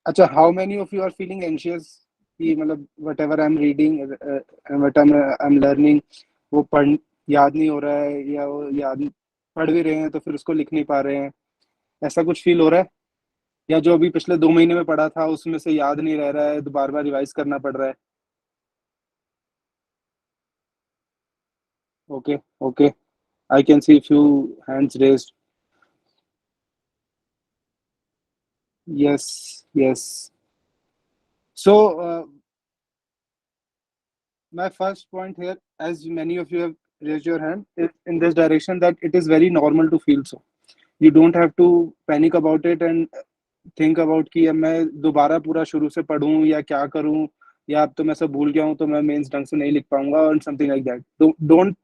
अच्छा, how many of you are feeling anxious कि मतलब whatever I am reading, what I am learning, वो पढ़ याद नहीं हो रहा है, या वो याद पढ़ भी रहे हैं तो फिर उसको लिख नहीं पा रहे हैं, ऐसा कुछ फील हो रहा है? या जो अभी पिछले 2 महीने में पढ़ा था उसमें से याद नहीं रह रहा है तो बार बार रिवाइज करना पड़ रहा है? Okay, okay, I can see few hands raised. Yes, yes. So my first point here, as many of you have raised your hand, is in this direction that it is very normal to feel so. You don't have to panic about it and think about कि अब मैं दोबारा पूरा शुरू से पढ़ूं या क्या करूं, या अब तो मैं सब भूल गया हूं तो मैं मेंस ढंग से नहीं लिख पाऊंगा और something like that. Don't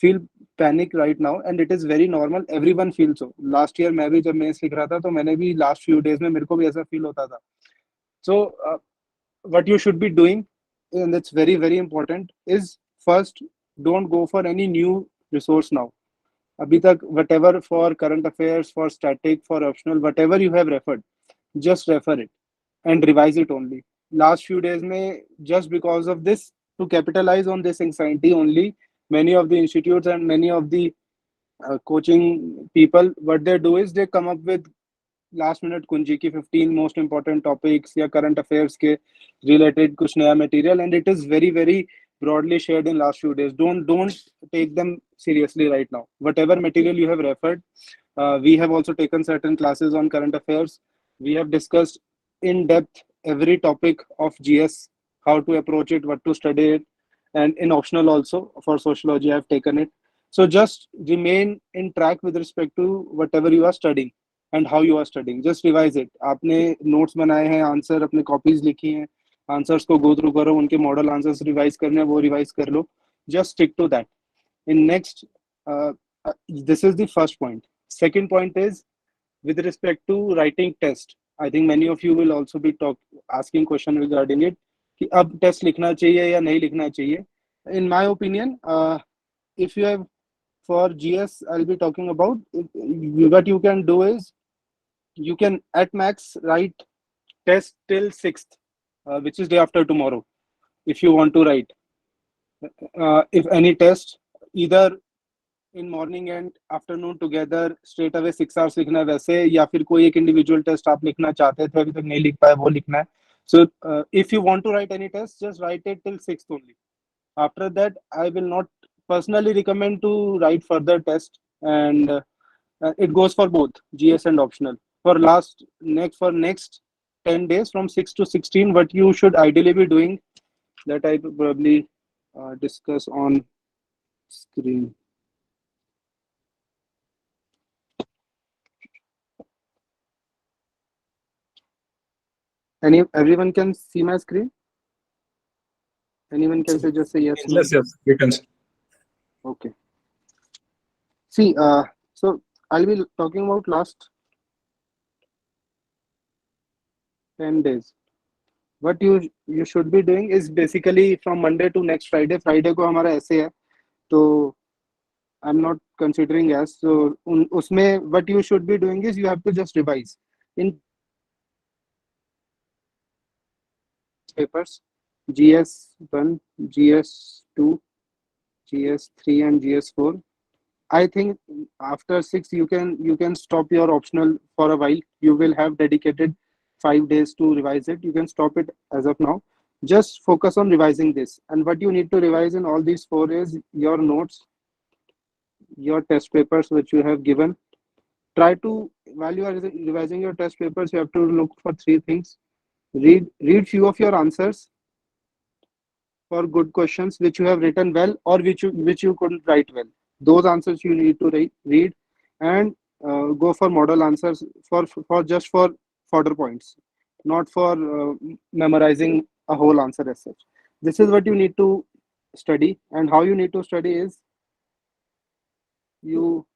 feel panic right now, and it is very normal. Everyone feel so. Last year मैं भी जब मेंस लिख रहा था तो मैंने भी लास्ट फ्यू डेज में मेरे को भी ऐसा फील होता था. सो what you should be doing, and that's very very important, is first, don't go for any new resource now. Abhi tak whatever for current affairs, for static, for optional, whatever you have referred, just refer it and revise it only. Last few days mein, just because of this, to capitalize on this anxiety only, many of the institutes and many of the coaching people, what they do is they come up with last minute कुंजी की 15 most important topics या current affairs के related कुछ नया material, and it is very very broadly shared in last few days. Don't take them seriously right now. Whatever material you have referred, we have also taken certain classes on current affairs. We have discussed in depth every topic of GS, how to approach it, what to study it, and in optional also for sociology I have taken it. So just remain in track with respect to whatever you are studying and how you are studying. Just revise it. आपने notes बनाए हैं, answer अपने copies लिखी हैं, answers को go through करो, उनके model answers revise करने हैं वो रिवाइज कर लो. Just stick to that. In next, this is the first point. Second point is with respect to writing test. I think many of you will also be asking question regarding it कि अब test लिखना चाहिए या नहीं लिखना चाहिए. In my opinion, if you have, for GS I'll be talking about, what you can do is you can at max write test till 6th, which is day after tomorrow, if you want to write. If any test, either in morning and afternoon together straight away 6 hours लिखना है वैसे, या फिर कोई एक individual test आप लिखना चाहते थे अभी तक नहीं लिख पाए वो लिखना है. So if you want to write any test, just write it till 6th only. After that I will not personally recommend to write further test, and it goes for both GS and optional. For next 10 days from 6 to 16, what you should ideally be doing, that I probably discuss on screen. Everyone can see my screen? Anyone can say, just say yes, no? Yes, yes, we can. Okay. See, so I'll be talking about last 10 days. What you should be doing is basically from Monday to next Friday. Friday को हमारा ऐसे है, तो I'm not considering as, so उसमें what you should be doing is you have to just revise in papers, GS1, GS2, GS3 and GS4. I think after 6 you can stop your optional for a while. You will have dedicated 5 days to revise it. You can stop it as of now. Just focus on revising this. And what you need to revise in all these four is your notes, your test papers which you have given. Try to, while you are revising your test papers, you have to look for three things. Read few of your answers for good questions which you have written well or which you couldn't write well. Those answers you need to read, and go for model answers for just for fodder points, not for memorizing a whole answer as such. This is what you need to study, and how you need to study is you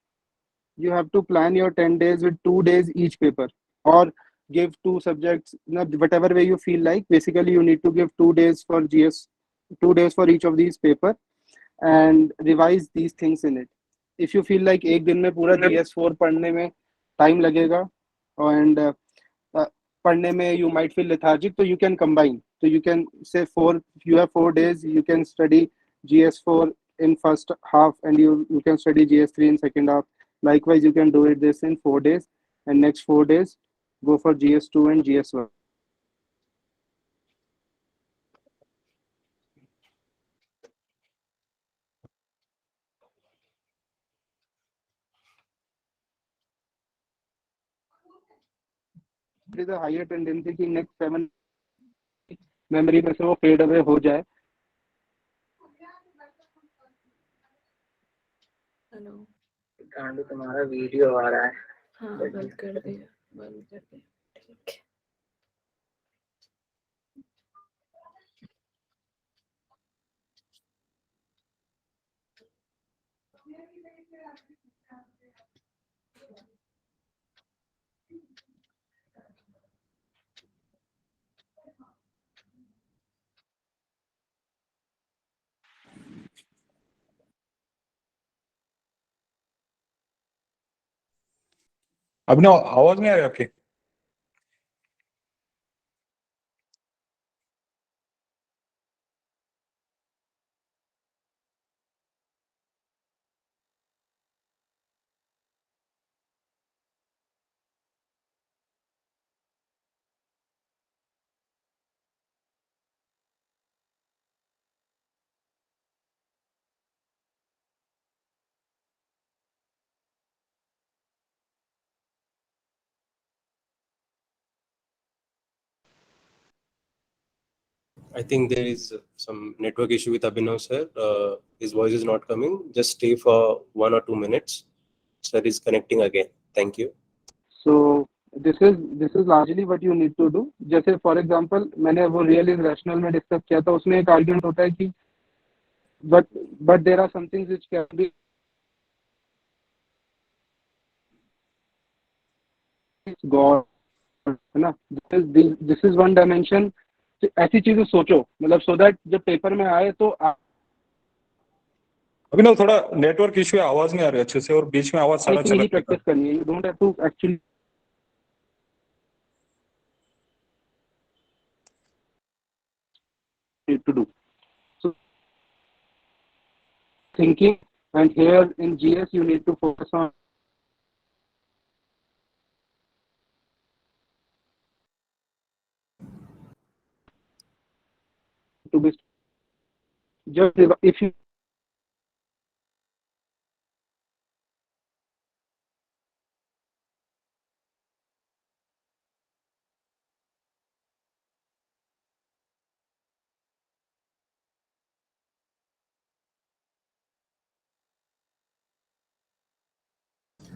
you have to plan your 10 days with 2 days each paper, or give two subjects, whatever way you feel like. Basically you need to give 2 days for GS, 2 days for each of these paper, and revise these things in it. If you feel like एक दिन में पूरा GS4 पढ़ने में time लगेगा, and पढ़ने में you might feel lethargic, so you can combine. So you can say four, you have 4 days, you can study GS4 in first half, and you can study GS3 in second half. Likewise, you can do it this in 4 days, and next 4 days go for GS2 and GS1. There is a higher tendency कि next 7 memory में से वो fade away हो जाए. Hello. कांडू तुम्हारा video आ रहा है। हाँ बंद कर दिया, बंद कर दिया, ठीक है। अभिनव आवाज नहीं आ रही आपकी? I think there is some network issue with Abhinav sir. His voice is not coming. Just stay for 1 or 2 minutes. Sir is connecting again. Thank you. So this is largely what you need to do. जैसे for example मैंने वो real is rational में discuss किया था, उसमें एक argument होता है कि but there are some things which can be God, है ना. This is one dimension. ऐसी चीजें सोचो, मतलब so that जब पेपर में आए तो अभिनव थोड़ा नेटवर्क इश्यू है, आवाज नहीं आ रही अच्छे से और बीच में आवाज सारा इतनी चला ही जाता प्रैक्टिस करनी है. You don't have to actually need to do. So thinking, and here in GS you need to focus on to be just if you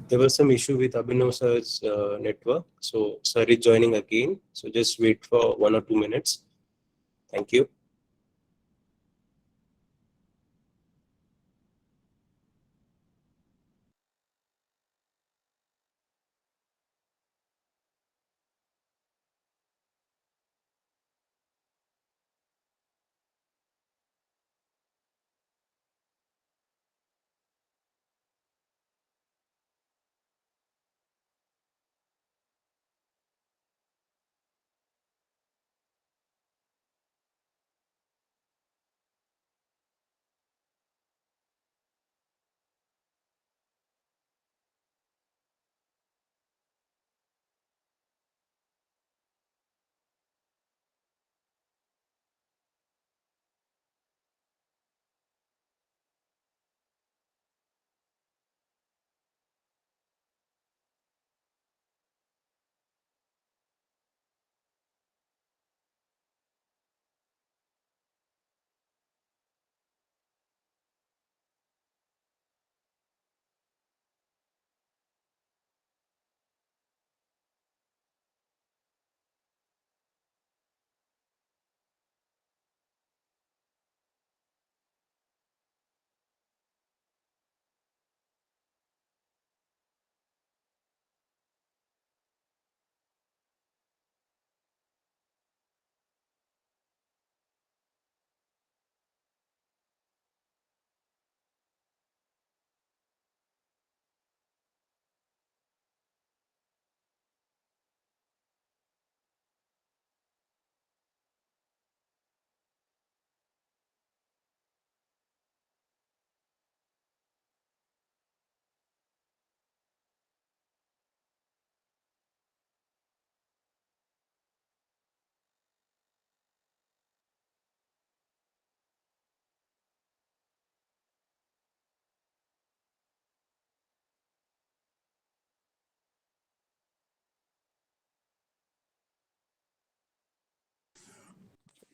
There was some issue with Abhinav sir's network. So sir is joining again. So just wait for 1 or 2 minutes. Thank you.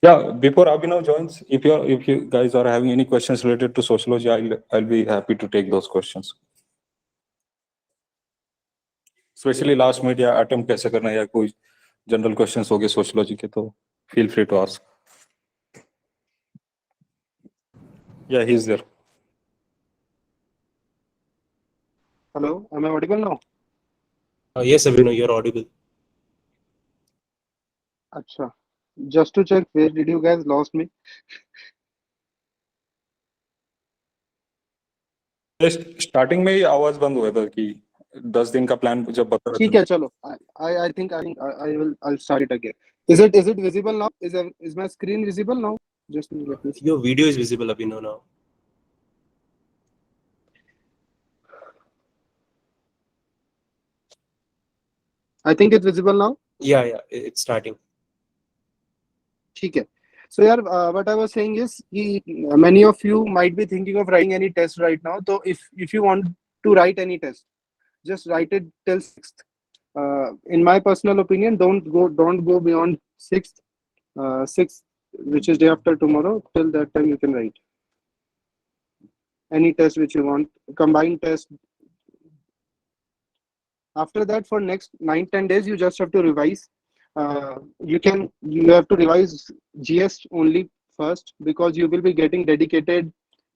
Yeah, before Abhinav joins, if you guys are having any questions related to sociology, I'll be happy to take those questions. Especially last में या attempt कैसे करना है या कोई general questions हो गए sociology के तो feel free to ask. Yeah, he's there. Hello, am I audible now? Yes, Abhinav, you're audible. Acha. Just to check, where did you guys lost me? Starting में ही आवाज बंद हुआ था कि 10 दिन का प्लान जब बता रहे ठीक थे है, चलो. I think I'll start it again. Is it visible now? Is my screen visible now? Just let me see. Your video is visible, Abhinav, now. I think it's visible now. Yeah, it's starting. ठीक है. So yeah, what I was saying is, many of you might be thinking of writing any test right now. So if you want to write any test, just write it till 6th. In my personal opinion, don't go beyond 6th. 6th, which is day after tomorrow. Till that time, you can write any test which you want. Combined test. After that, for next 9-10 days, you just have to revise. You have to revise GS only first, because you will be getting dedicated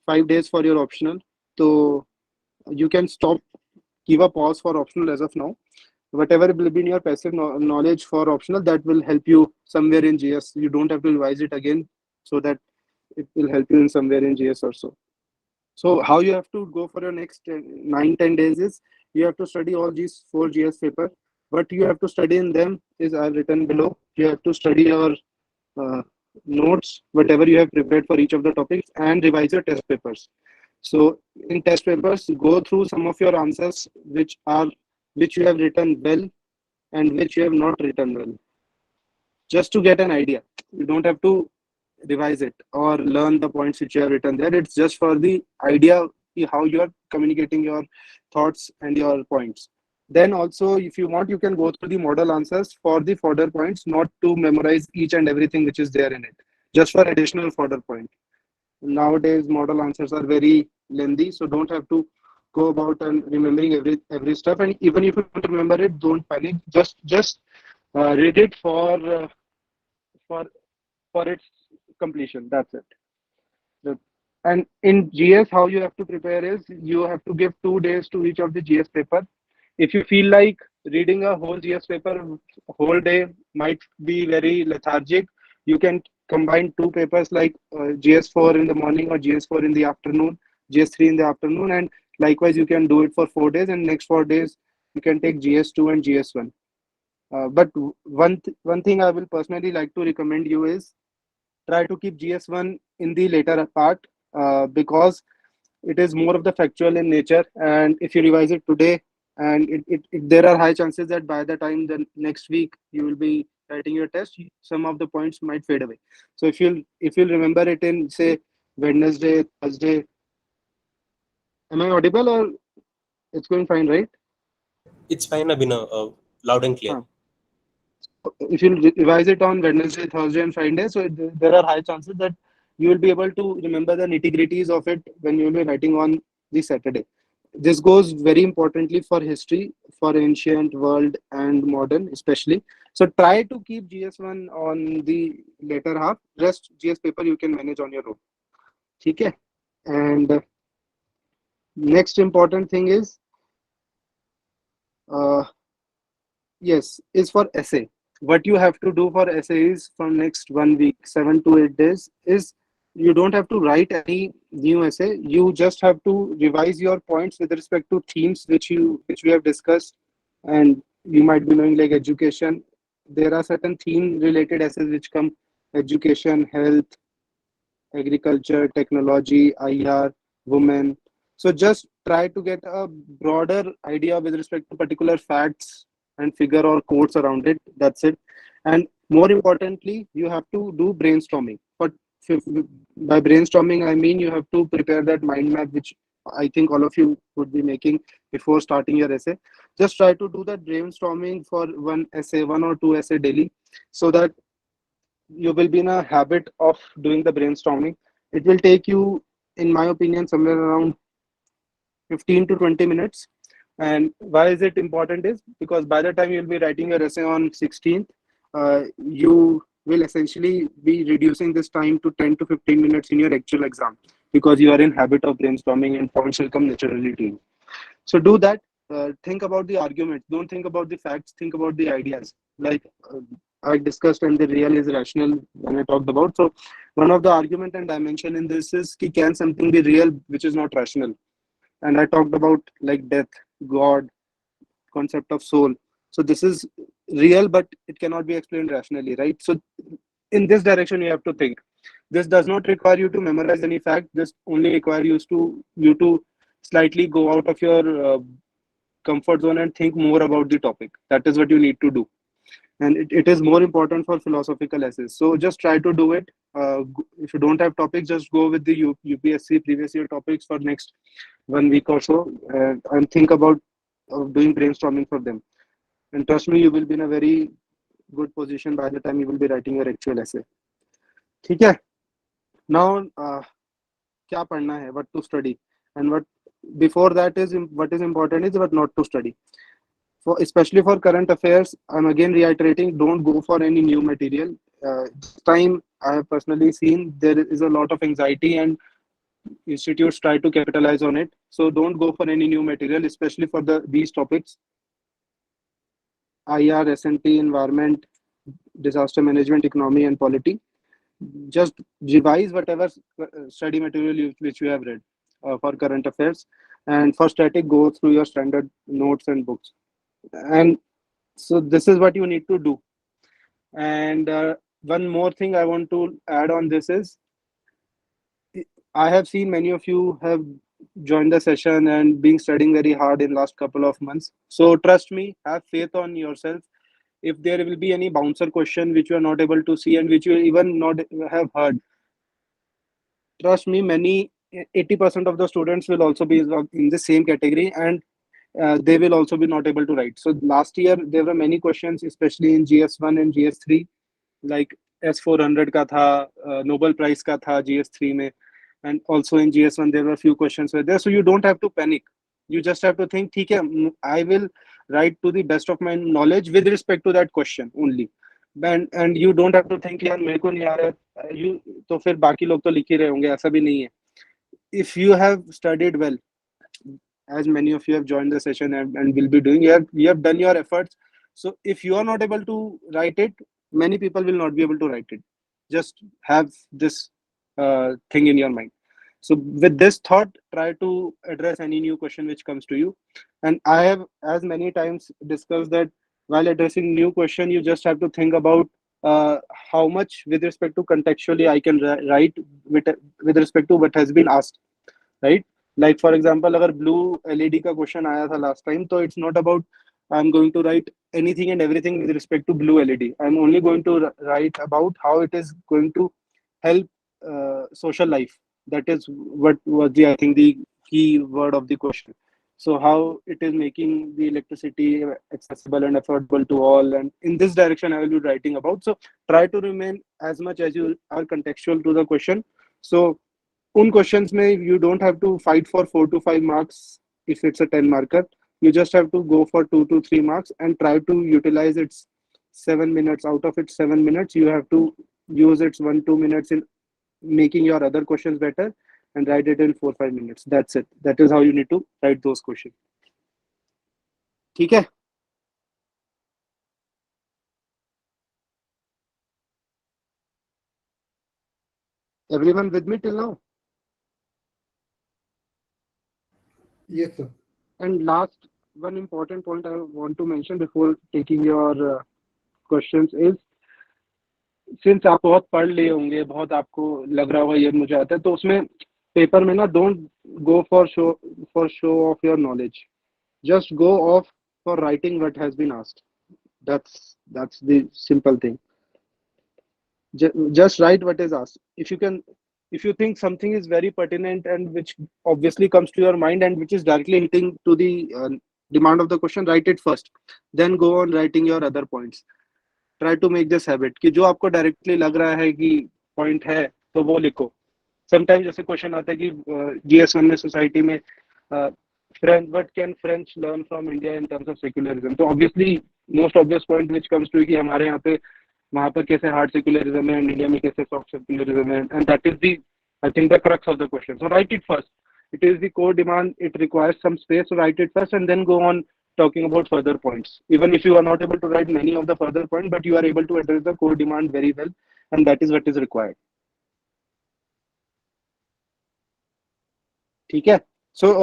5 days for your optional. So you can give a pause for optional as of now. Whatever will be in your passive knowledge for optional, that will help you somewhere in GS. You don't have to revise it again, so that it will help you in somewhere in GS also. So how you have to go for your next 9-10 days is, you have to study all these 4 GS paper. What you have to study in them is I've written below. You have to study your notes, whatever you have prepared for each of the topics, and revise your test papers. So in test papers, go through some of your answers which you have written well and which you have not written well, just to get an idea. You don't have to revise it or learn the points which you have written there. It's just for the idea how you are communicating your thoughts and your points. Then also, if you want, you can go through the model answers for the fodder points, not to memorize each and everything which is there in it, just for additional fodder point. Nowadays, model answers are very lengthy, so don't have to go about and remembering every stuff. And even if you don't remember it, don't panic. Just read it for its completion. That's it. And in GS, how you have to prepare is, you have to give 2 days to each of the GS paper. If you feel like reading a whole GS paper whole day might be very lethargic, you can combine 2 papers, like GS4 in the morning or GS4 in the afternoon, GS3 in the afternoon, and likewise you can do it for 4 days, and next 4 days you can take GS2 and GS1. But one thing I will personally like to recommend you is, try to keep GS1 in the later part, because it is more of the factual in nature, and if you revise it today, and there are high chances that by the time the next week you will be writing your test, some of the points might fade away. So if you'll remember it in, say, Wednesday, Thursday. Am I audible, or it's going fine, right? It's fine, Abhinav. Loud and clear. If you revise it on Wednesday, Thursday, and Friday, so there are high chances that you will be able to remember the nitty-gritties of it when you will be writing on the Saturday. This goes very importantly for history, for ancient world and modern especially. So try to keep GS1 on the later half. Rest GS paper you can manage on your own. Okay? And next important thing is, yes, is for essay. What you have to do for essays from next 1 week, 7 to 8 days, is you don't have to write any new essay. You just have to revise your points with respect to themes which we have discussed. And you might be knowing, like education, there are certain theme related essays which come: education, health, agriculture, technology, IR, women. So just try to get a broader idea with respect to particular facts and figure or quotes around it. That's it. And more importantly, you have to do brainstorming. But by brainstorming, I mean you have to prepare that mind map, which I think all of you would be making before starting your essay. Just try to do that brainstorming for one or two essay daily, so that you will be in a habit of doing the brainstorming. It will take you, in my opinion, somewhere around 15 to 20 minutes. And why is it important is because by the time you'll be writing your essay on 16th, you will essentially be reducing this time to 10 to 15 minutes in your actual exam because you are in habit of brainstorming and points will come naturally to you. So do that. Think about the arguments. Don't think about the facts. Think about the ideas. Like I discussed, and the real is rational when I talked about. So one of the argument and dimension in this is ki can something be real which is not rational? And I talked about like death, God, concept of soul. So this is real, but it cannot be explained rationally, right? So in this direction, you have to think. This does not require you to memorize any fact. This only requires you to slightly go out of your comfort zone and think more about the topic. That is what you need to do. And it is more important for philosophical essays. So just try to do it. If you don't have topics, just go with the UPSC previous year topics for next 1 week or so, and think about doing brainstorming for them. And trust me, you will be in a very good position by the time you will be writing your actual essay. ठीक है? Now, क्या पढ़ना है? What to study? And what before that is what is important is what not to study. For especially for current affairs, I'm again reiterating: don't go for any new material. This time, I have personally seen there is a lot of anxiety, and institutes try to capitalize on it. So don't go for any new material, especially for these topics: IR, SNT, environment, disaster management, economy, and polity. Just revise whatever study material which you have read for current affairs, and for static, go through your standard notes and books. And so this is what you need to do. And one more thing I want to add on this is I have seen many of you have joined the session and been studying very hard in last couple of months. So trust me, have faith on yourself. If there will be any bouncer question which you are not able to see and which you even not have heard, trust me, many 80% of the students will also be in the same category, and they will also be not able to write. So last year there were many questions, especially in GS1 and GS3, like S400 का था, Nobel Prize का था GS3 में, and also in GS1 there were a few questions were there. So you don't have to panic. You just have to think, ठीक है, I will write to the best of my knowledge with respect to that question only. And you don't have to think यार मेरे को नहीं आ रहा है, you तो फिर बाकी लोग तो लिख ही रहे होंगे, ऐसा भी नहीं है. If you have studied well, as many of you have joined the session and will be doing, you have done your efforts. So if you are not able to write it, many people will not be able to write it. Just have this thing in your mind. So with this thought, try to address any new question which comes to you. And I have as many times discussed that while addressing new question, you just have to think about how much with respect to contextually I can write with respect to what has been asked, right? Like for example, अगर blue LED का question आया था last time, तो it's not about I'm going to write anything and everything with respect to blue LED. I'm only going to write about how it is going to help social life. That is what was I think the key word of the question. So how it is making the electricity accessible and affordable to all, and in this direction I will be writing about. So try to remain as much as you are contextual to the question. So उन questions में you don't have to fight for 4 to 5 marks if it's a 10 marker. You just have to go for 2 to 3 marks and try to utilize its 7 minutes. Out of its 7 minutes, you have to use its 1-2 minutes in making your other questions better and write it in 4-5 minutes. That's it. That is how you need to write those questions. ठीक है? Everyone with me till now? Yes, sir. And last, one important point I want to mention before taking your questions is, since आप बहुत पढ़ लिए होंगे, बहुत आपको लग रहा होगा ये मुझे आता है, तो उसमें पेपर में ना don't go for show of your knowledge. Just go off for writing what has been asked. That's the simple thing. Just write what is asked. If you think something is very pertinent and which obviously comes to your mind and which is directly hitting to the demand of the question, write it first. Then go on writing your other points. Try to make this habit कि जो आपको directly लग रहा है कि point है तो वो लिखो. समटाइम जैसे क्वेश्चन आता है कि GS1 में सोसाइटी में French what can French learn from India in terms of secularism. तो obviously most obvious point which comes to कि हमारे यहाँ पे वहाँ पर कैसे हार्ड सेक्युलरिज्म है, इंडिया में कैसे सॉफ्ट सेक्युलरिज्म है, and that is the I think the crux of the question. So right it first. It is the core demand. It requires some space, so write it first and then go on talking about further points. Even if you are not able to write many of the further points, but you are able to address the core demand very well, and that is what is required. ठीक है. So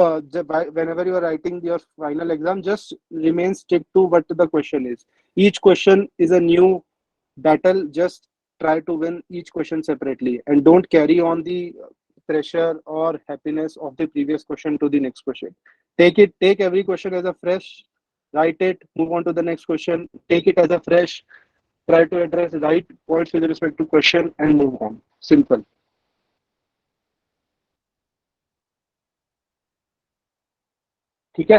whenever you are writing your final exam, just remain stick to what the question is. Each question is a new battle. Just try to win each question separately, and don't carry on the pressure or happiness of the previous question to the next question. Take every question as a fresh, write it, move on to the next question, take it as a fresh, try to address right points with respect to question and move on. Simple. ठीक है.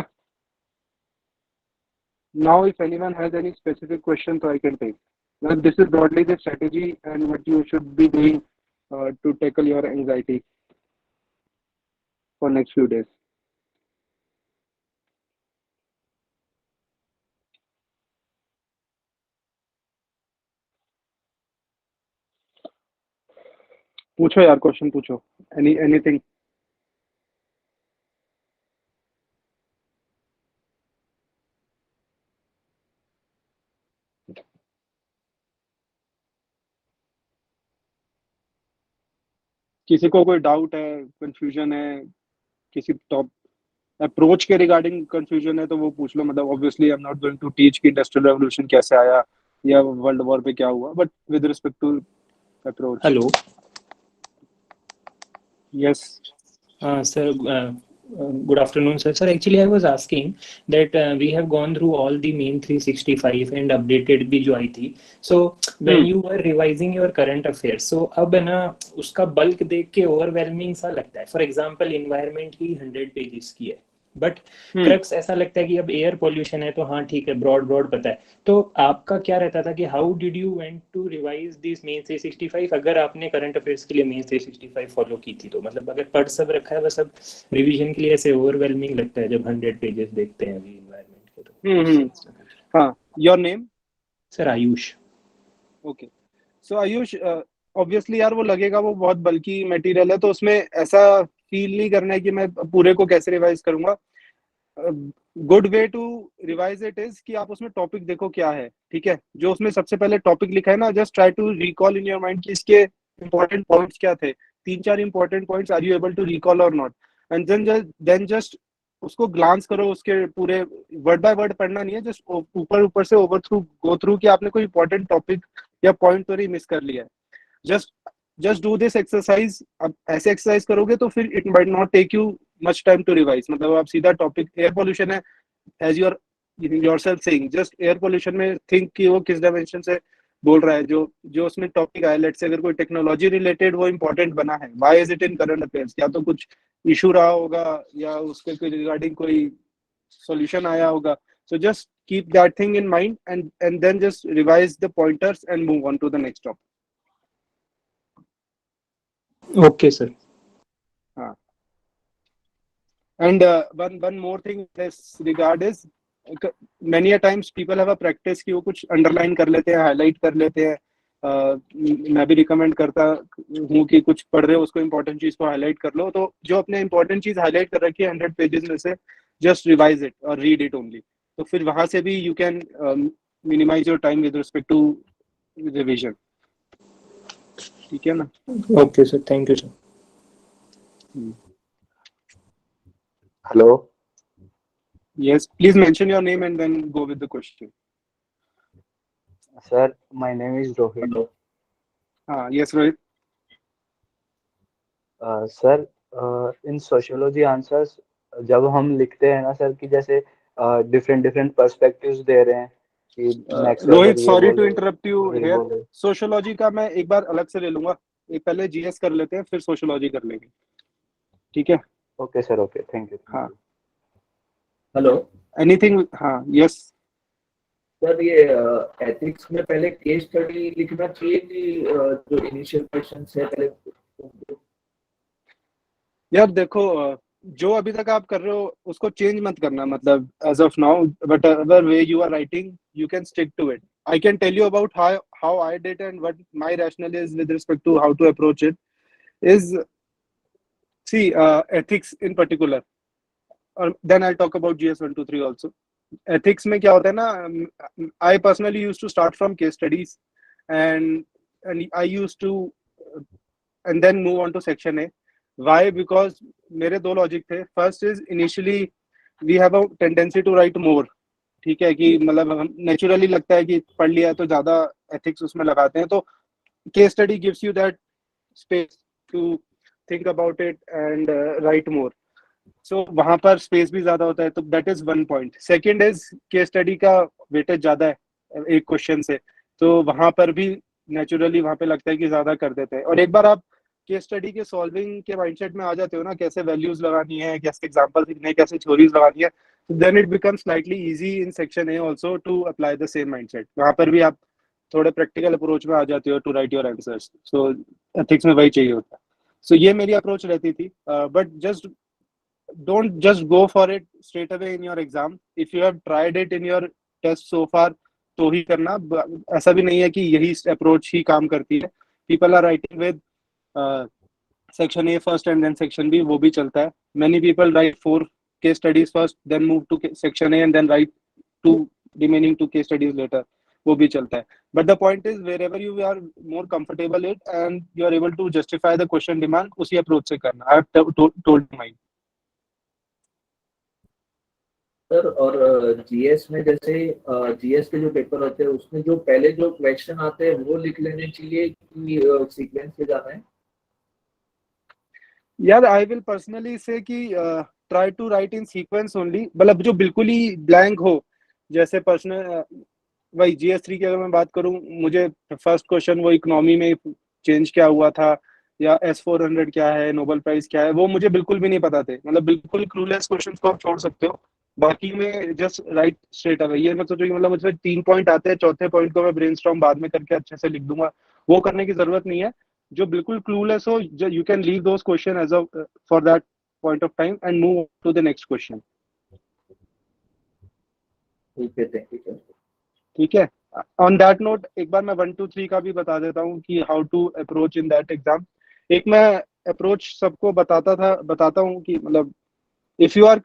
Now if anyone has any specific question, so I can take. Well, this is broadly the strategy and what you should be doing to tackle your anxiety for next few days. पूछो यार, question पूछो. Anything. किसी को कोई doubt है, confusion है, किसी top approach के रिगार्डिंग कंफ्यूजन है तो वो पूछ लो. मतलब obviously I am not going to teach कि इंडस्ट्रियल रेवोल्यूशन कैसे आया या वर्ल्ड वॉर पे क्या हुआ, but with respect to approach. Hello, yes. sir. Good afternoon, sir. Sir, actually, I was asking that we have gone through all the main 365 and updated भी जो आई थी. So when you were revising your current affairs, so अब है ना उसका bulk देख के overwhelming सा लगता है. For example, environment की 100 pages की है. बट क्रक्स ऐसा लगता है कि अब एयर पोल्यूशन है तो हाँ ठीक है, ब्रॉड पता है. तो आपका क्या रहता था कि how did you went to revise this main 365 अगर आपने करंट अफेयर्स के लिए मेन 365 फॉलो की थी? तो मतलब अगर पढ़ सब रखा है बस अब रिवीजन के लिए ऐसे ओवरवेलमिंग लगता है जब 100 पेजेस देखते हैं अभी एनवायरनमेंट के. तो हाँ. Your name? Sir Ayush. Okay. So Ayush, obviously यार वो लगेगा वो बहुत बल्कि मटेरियल है, तो उसमें ऐसा फील नहीं करना है कि मैं पूरे को कैसे रिवाइज करूंगा. Good way to revise it is कि आप उसमें टॉपिक देखो क्या है. ठीक है. जो उसमें सबसे पहले टॉपिक लिखा है ना, just try to recall in your mind कि इसके इंपॉर्टेंट पॉइंट्स क्या थे. 3-4 important points, are you able to recall और नॉट, एंड देन जस्ट उसको ग्लांस करो. उसके पूरे वर्ड बाय वर्ड पढ़ना नहीं है, जस्ट ऊपर से गो थ्रू कि आपने कोई इंपॉर्टेंट टॉपिक या पॉइंट तो नहीं मिस कर लिया है. Just do this exercise. अब ऐसे एक्सरसाइज करोगे तो फिर it might not take you much time to revise. मतलब आप सीधा टॉपिक एयर पोल्यूशन है, as you are yourself saying, just air pollution में थिंक कि वो किस डायमेंशन से बोल रहा है. जो उसमें टॉपिक आया, लेट्स से अगर कोई टेक्नोलॉजी रिलेटेड वो इंपॉर्टेंट बना है, why is it in current affairs? या तो कुछ इशू रहा होगा या उसके रिगार्डिंग कोई सॉल्यूशन आया होगा. So just keep that thing in mind and then just revise the pointers and move on to the next topic. Okay, sir. And one more thing in this regard is many a times people have a practice कि वो कुछ underline कर लेते हैं, highlight कर लेते हैं. मैं भी recommend करता हूँ कि कुछ पढ़ रहे हो उसको important चीज को highlight कर लो. तो जो अपने important चीज highlight कर रखी है 100 pages में से, just revise it or read it only. तो फिर वहां से भी you can minimize your time with respect to revision. ठीक है ना? Okay, sir. Thank you, sir. Hello. Yes, please mention your name and then go with the question. Sir, my name is Rohit. Yes, Rohit. Sir, in sociology answers जब हम लिखते हैं ना sir कि जैसे different perspectives दे रहे हैं कि Rohit, sorry to interrupt you here. Sociology का मैं एक बार अलग से ले लूंगा. एक पहले जीएस कर लेते हैं, फिर सोशियोलॉजी कर लेंगे. ठीक है? Okay sir. Okay, thank you. हाँ. हेलो. एनीथिंग? हाँ. यस. सर ये एथिक्स में पहले केस स्टडी लिखना चाहिए कि जो इनिशियल क्वेश्चन है पहले? यार देखो, जो अभी तक आप कर रहे हो उसको चेंज मत करना, मतलब as of now whatever way you are writing you can stick to it. I can tell you about how I did and what my rationale is with respect to how to approach it is, see, ethics in particular, or then I'll talk about GS 123 also. Ethics में क्या होता है ना, I personally used to start from case studies and I used to and then move on to section A. Why? Because मेरे दो logic थे. First is initially we have a tendency to write more. ठीक है, कि मतलब हम naturally लगता है कि पढ़ लिया तो ज्यादा एथिक्स उसमें लगाते हैं, तो case study gives you that space to think about it and write more. So वहां पर स्पेस भी ज्यादा होता है, तो that is one point. Second is case study का वेटेज ज्यादा है एक क्वेश्चन से, तो वहां पर भी नेचुरली वहां पे लगता है कि ज्यादा कर देते हैं. और एक बार आप केस स्टडी के सॉल्विंग के माइंडसेट में आ जाते हो ना, कैसे वैल्यूज लगानी है, कैसे एग्जांपल लिखने हैं, कैसे थ्योरीज लगानी है, then it becomes slightly easy in section A also to apply the same mindset. वहां पर भी आप थोड़े प्रैक्टिकल अप्रोच में आ जाते हो to write your answers. So ethics में वही चाहिए होता है. So ये मेरी अप्रोच रहती थी. But just don't just go for it straight away in your exam. If you have tried it in your test so far, तो ही करना. ऐसा भी नहीं है कि यही अप्रोच ही काम करती है. People are writing with section A first and then section B, वो भी चलता है. Many people write 4 case studies first, then move to section A and then write 2 remaining 2 case studies later, वो भी चलता है. But the point is wherever you are more comfortable it and you are able to justify the question demand, उसी approach से करना. I have told mine. Sir और GS में जैसे जीएस के जो पेपर होते हैं उसमें जो पहले जो क्वेश्चन आते हैं वो लिख लेने चाहिए कि सीक्वेंस से जाना है? यार आई विल पर्सनली से कि try to write in sequence only, मतलब जो बिल्कुल ही ब्लैंक हो. जैसे पर्सनल वही GS3 की अगर मैं बात करूं, मुझे फर्स्ट क्वेश्चन वो इकोनॉमी में चेंज क्या हुआ था या S400 क्या है, नोबेल प्राइज क्या है, वो मुझे बिल्कुल भी नहीं पता थे. मतलब बिल्कुल क्लूलेस क्वेश्चन को आप छोड़ सकते हो. बाकी में जस्ट राइट स्ट्रेट अवे. ये मत सोचो कि मतलब मुझे 3 पॉइंट आते हैं, चौथे पॉइंट को मैं ब्रेनस्टॉर्म बाद में करके अच्छे से लिख दूंगा. वो करने की जरूरत नहीं है. जो बिल्कुल क्लूलेस हो, you can leave those question as a for that point of time and move to the next question. ठीक है, थैंक यू. ठीक है. On that note, एक बार मैं 1 2 3 का भी बता देता हूँ कि how to approach in that exam. एक मैं अप्रोच सबको बताता हूँ कि मतलब if you are,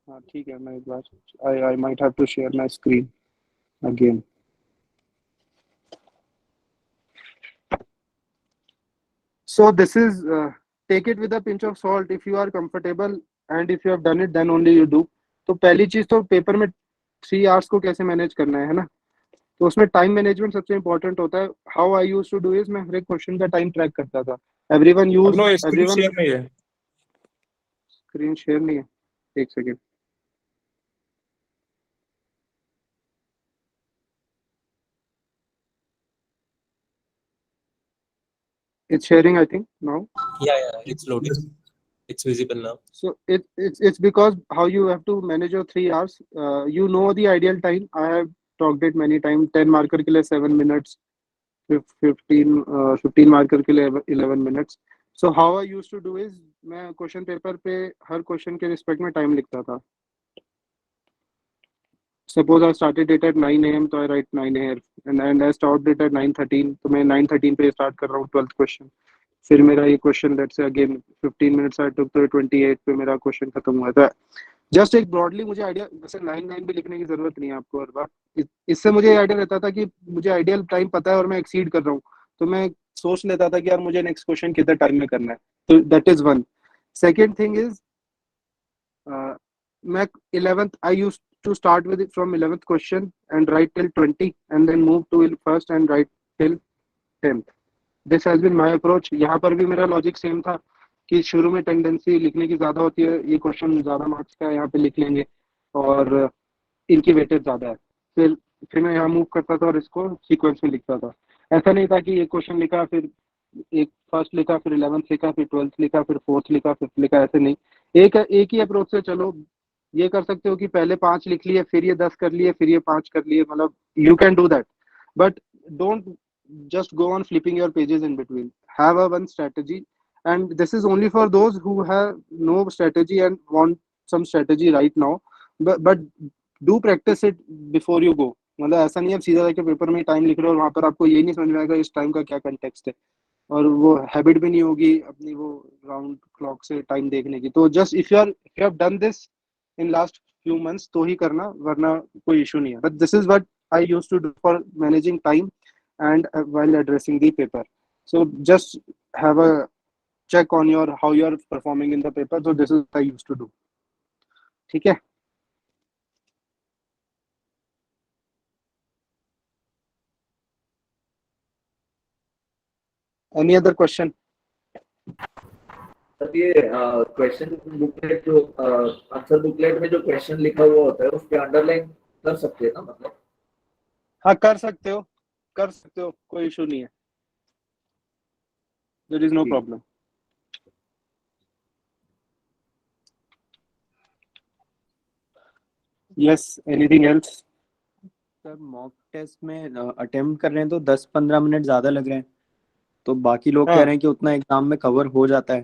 हाँ ठीक है, मैं एक बार I might have to share my screen again. So this is take it with a pinch of salt. If you are comfortable and if you have done it, then only you do. तो पहली चीज तो paper में 3 hours को कैसे manage करना है ना, तो उसमें टाइम मैनेजमेंट सबसे इंपॉर्टेंट होता है. How I used to do is, मैं हर एक क्वेश्चन का टाइम ट्रैक करता था. एवरीवन शेयर नहीं है. स्क्रीन शेयर नहीं है. एक second. It's sharing, I think, now. Yeah, it's loading. It's visible now. So it's because how you have to manage your 3 hours. You know the ideal time. I have talked it many times. 10 marker के लिए 7 minutes, 15 marker के लिए 11 minutes. So how I used to do is, मैं question paper पे हर question के respect में time लिखता था. Suppose I started it at 9 AM, तो I write 9 AM, and I stopped it at 9:13, तो मैं 9:13 पे स्टार्ट कर रहा हूँ 12th क्वेश्चन. फिर मेरा ये question let's say again 15 minutes I took, तो 28 पे मेरा क्वेश्चन खत्म हुआ था. जस्ट एक ब्रॉडली मुझे आइडिया, वैसे लाइन भी लिखने की जरूरत नहीं है आपको हर बार. इससे मुझे आइडिया रहता था कि मुझे आइडियल टाइम पता है और मैं एक्सीड कर रहा हूँ, तो मैं सोच लेता था कि यार मुझे नेक्स्ट क्वेश्चन कितने टाइम में करना है. तो that is one. Second thing is, मैं 11th I used to start with it from 11th question and write till 20 and then move to first and write till 10th. This has been my approach. यहाँ पर भी मेरा logic same था कि शुरू में tendency लिखने की ज्यादा होती है, ये क्वेश्चन ज्यादा मार्क्स का है, यहाँ पे लिख लेंगे और इनकी वेटेज ज्यादा है. फिर मैं यहाँ मूव करता था और इसको सीक्वेंस में लिखता था. ऐसा नहीं था कि एक क्वेश्चन लिखा, फिर एक फर्स्ट लिखा, फिर 11th लिखा, फिर 12th लिखा, फिर 4th लिखा, 5th लिखा. ऐसे नहीं. एक ही अप्रोच से चलो, ये कर सकते हो कि पहले 5 लिख लिए, फिर ये 10 कर लिए, फिर ये 5 कर लिए, मतलब you can do that, but don't just go on flipping your pages in between. Have a one strategy, and this is only for those who have no strategy and want some strategy right now, but do practice it before you go. मतलब ऐसा नहीं है सीधा जाके paper में time लिख रहे हो और वहां पर आपको ये नहीं समझ में आएगा इस टाइम का क्या कंटेक्स्ट है, और वो हैबिट भी नहीं होगी अपनी वो राउंड क्लॉक से टाइम देखने की. तो just if you have done this in last few months तो ही करना, वरना कोई इशू नहीं है. But this is what I used to do for managing time and while addressing the paper. So just have a check on your how you are performing in the paper. So this is what I used to do. ठीक है. Any other question? Sir ये question booklet जो answer booklet में जो question लिखा हुआ होता है उसके अंडरलाइन कर सकते हैं ना, मतलब? हाँ कर सकते हो, कर सकते हो, कोई इशू नहीं है. There is no problem. Yes, anything else? Sir mock test में अटेम्प्ट कर रहे हैं तो 10-15 मिनट ज्यादा लग रहे हैं, तो बाकी लोग कह रहे हैं कि उतना एग्जाम में कवर हो जाता है,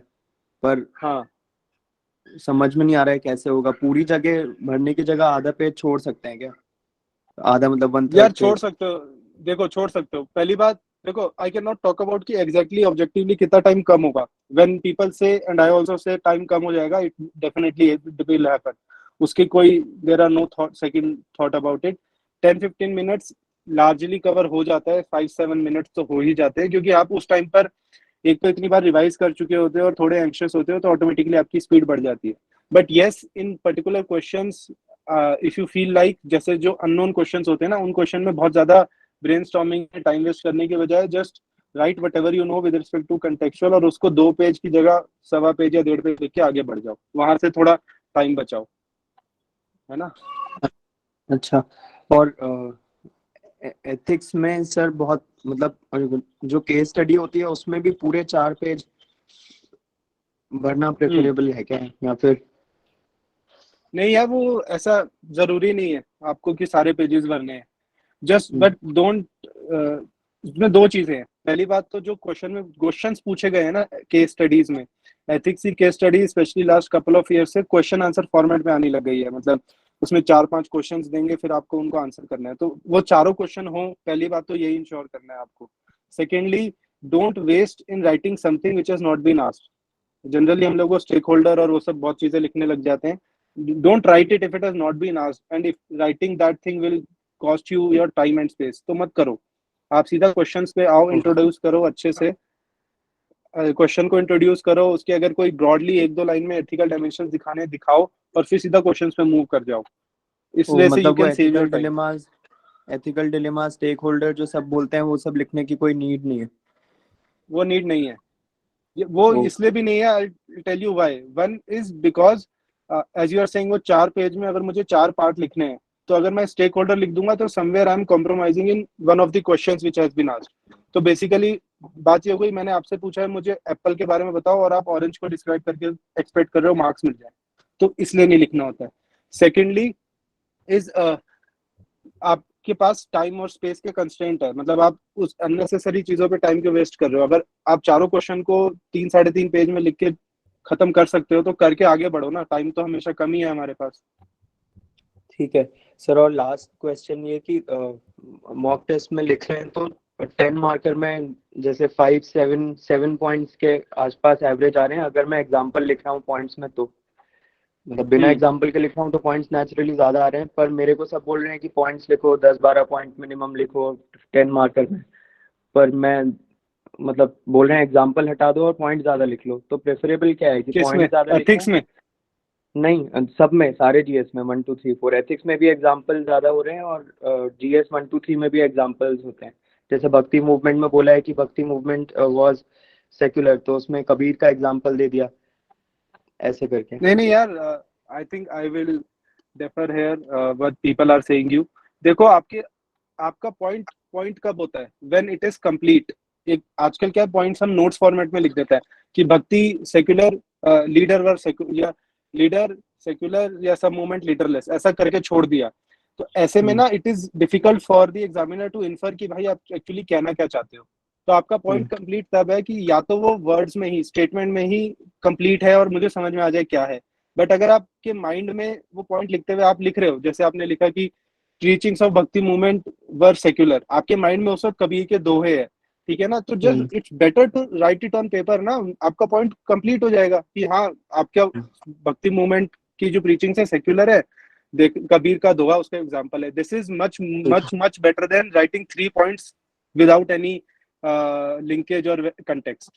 पर हाँ समझ में नहीं आ रहा है कैसे होगा. पूरी जगह भरने की जगह आधा पेज छोड़ सकते हैं क्या? आधा मतलब 1/3 यार छोड़ सकते हो, देखो छोड़ सकते हो. पहली बात देखो, I can not talk about कि एग्जैक्टली ऑब्जेक्टिवली कितना टाइम कम होगा. When people say and I also say time कम हो जाएगा, it definitely it will happen. उसकी कोई there are no second thought about it. 10-15 minutes largely cover हो जाता है, 5-7 मिनट्स तो हो ही जाते हैं, क्योंकि आप उस टाइम पर एक तो इतनी बार रिवाइज कर चुके होते हो और थोड़े एंग्शियस होते हो, तो ऑटोमेटिकली आपकी स्पीड बढ़ जाती है. But yes, in particular questions if you feel like, जैसे जो अननोन क्वेश्चंस होते हैं ना, उन क्वेश्चन में बहुत ज्यादा ब्रेनस्टॉर्मिंग में टाइम वेस्ट करने के बजाय just write whatever you know with respect to contextual, और उसको 2 पेज की जगह 1.25 पेज या 1.5 पेज लिख के आगे बढ़ जाओ, वहां से थोड़ा टाइम बचाओ, है ना. अच्छा. और एथिक्स में सर बहुत मतलब जो केस स्टडी होती है उसमें भी पूरे 4 पेज भरना प्रेफरेबल है क्या, या फिर नहीं यार, वो ऐसा जरूरी नहीं है आपको कि सारे पेजेस भरने हैं. जस्ट बट डोंट, इसमें 2 चीजें हैं. पहली बात तो जो क्वेश्चंस पूछे गए हैं ना केस स्टडीज में, एथिक्स की case study specially last couple of year से क्वेश्चन आंसर फॉर्मेट में आने लग गई है. मतलब उसमें 4-5 क्वेश्चंस देंगे, फिर आपको उनको आंसर करना है, तो वो चारों क्वेश्चन हो. पहली बात तो यही इंश्योर करना है आपको. Secondly, don't waste in writing something which has not been asked. Generally हम लोग वो स्टेक होल्डर और वो सब बहुत चीजें लिखने लग जाते हैं. Don't write it if it has not been asked, and if writing that thing will cost you your time and space, तो मत करो. आप सीधा क्वेश्चंस पे आओ, इंट्रोड्यूस करो अच्छे से, क्वेश्चन को इंट्रोड्यूस करो, उसके अगर कोई ब्रॉडली 1-2 लाइन में एथिकल डायमेंशंस दिखाने दिखाओ, और फिर सीधा क्वेश्चंस पे मूव कर जाओ. इसलिए से you can save your time. Ethical dilemma, stakeholder जो सब बोलते हैं वो सब लिखने की कोई नीड नहीं है. वो नीड नहीं है. वो इसलिए भी नहीं है. I tell you why. One is because as you are saying वो 4 पेज में अगर मुझे 4 पार्ट लिखने हैं, तो अगर मैं स्टेक होल्डर लिख दूंगा तो somewhere I am compromising in one of the questions which has been asked. तो बेसिकली बात ये हो गई, मैंने आपसे पूछा है मुझे एप्पल के बारे में बताओ, और आप ऑरेंज को डिस्क्राइब करके एक्सपेक्ट कर रहे हो मार्क्स मिल जाए, तो इसलिए नहीं लिखना होता है. सेकेंडली इज आपके पास टाइम और स्पेस के कंस्ट्रेंट है. मतलब आप उस अननेसेसरी चीजों पे टाइम क्यों वेस्ट कर रहे हो. अगर आप चारों क्वेश्चन को 3-3.5 पेज में लिख के खत्म कर सकते हो तो करके आगे बढ़ो ना. टाइम तो हमेशा कम ही है हमारे पास. ठीक है सर. और लास्ट क्वेश्चन ये कि मॉक टेस्ट में लिख रहे हैं तो 10 मार्कर में जैसे 5-7 पॉइंट्स के आसपास एवरेज आ रहे हैं. अगर मैं एग्जांपल लिख रहा हूँ पॉइंट्स में, तो मतलब बिना एग्जांपल के लिख रहा हूँ तो पॉइंट्स नेचुरली ज्यादा आ रहे हैं, पर मेरे को सब बोल रहे हैं कि पॉइंट्स लिखो, 10-12 पॉइंट मिनिमम लिखो 10 मार्कर में, पर मैं मतलब बोल रहे हैं एग्जांपल हटा दो और पॉइंट ज्यादा लिख लो. तो प्रेफरेबल क्या है कि पॉइंट ज्यादा एथिक्स में? नहीं, सब में, सारे जीएस में 1 2 3 4. एथिक्स में भी एग्जांपल ज्यादा हो रहे हैं और जीएस 1 2 3 में भी एग्जांपल्स होते हैं. जैसे भक्ति मूवमेंट में बोला है कि भक्ति मूवमेंट वाज सेक्युलर, तो उसमें कबीर का एग्जांपल दे दिया, ऐसे करके. नहीं यार, I think I will differ here what people are saying you. देखो आपका पॉइंट कब होता है? When it is complete. एक आजकल क्या पॉइंट्स हम नोट्स फॉर्मेट में लिख देते हैं कि भक्ति सेक्युलर लीडर वर सेक्युलर, लीडर सेक्युलर या सब मूवमेंट लिटरलेस ऐसा करके छोड़ दिया, तो ऐसे में ना it is difficult for the examiner to infer कि भाई आप एक्चुअली कहना क्या चाहते हो। तो आपका पॉइंट कंप्लीट तब है कि या तो वो वर्ड्स में ही, स्टेटमेंट में ही कंप्लीट है और मुझे समझ में आ जाए क्या है, बट अगर आपके माइंड में वो पॉइंट लिखते हुए आप लिख रहे हो, जैसे आपने लिखा कि टीचिंग्स ऑफ भक्ति मूवमेंट वर सेक्युलर, आपके माइंड में उस वक्त कबीर के दोहे है, ठीक है ना, तो just it's better to write it on paper ना, आपका पॉइंट कंप्लीट हो जाएगा कि हाँ आपका भक्ति मूवमेंट की जो प्रीचिंग है सेक्युलर है, देख कबीर का दोहा उसका एग्जांपल है। This is much much much better than writing 3 points without any linkage और कंटेक्स्ट।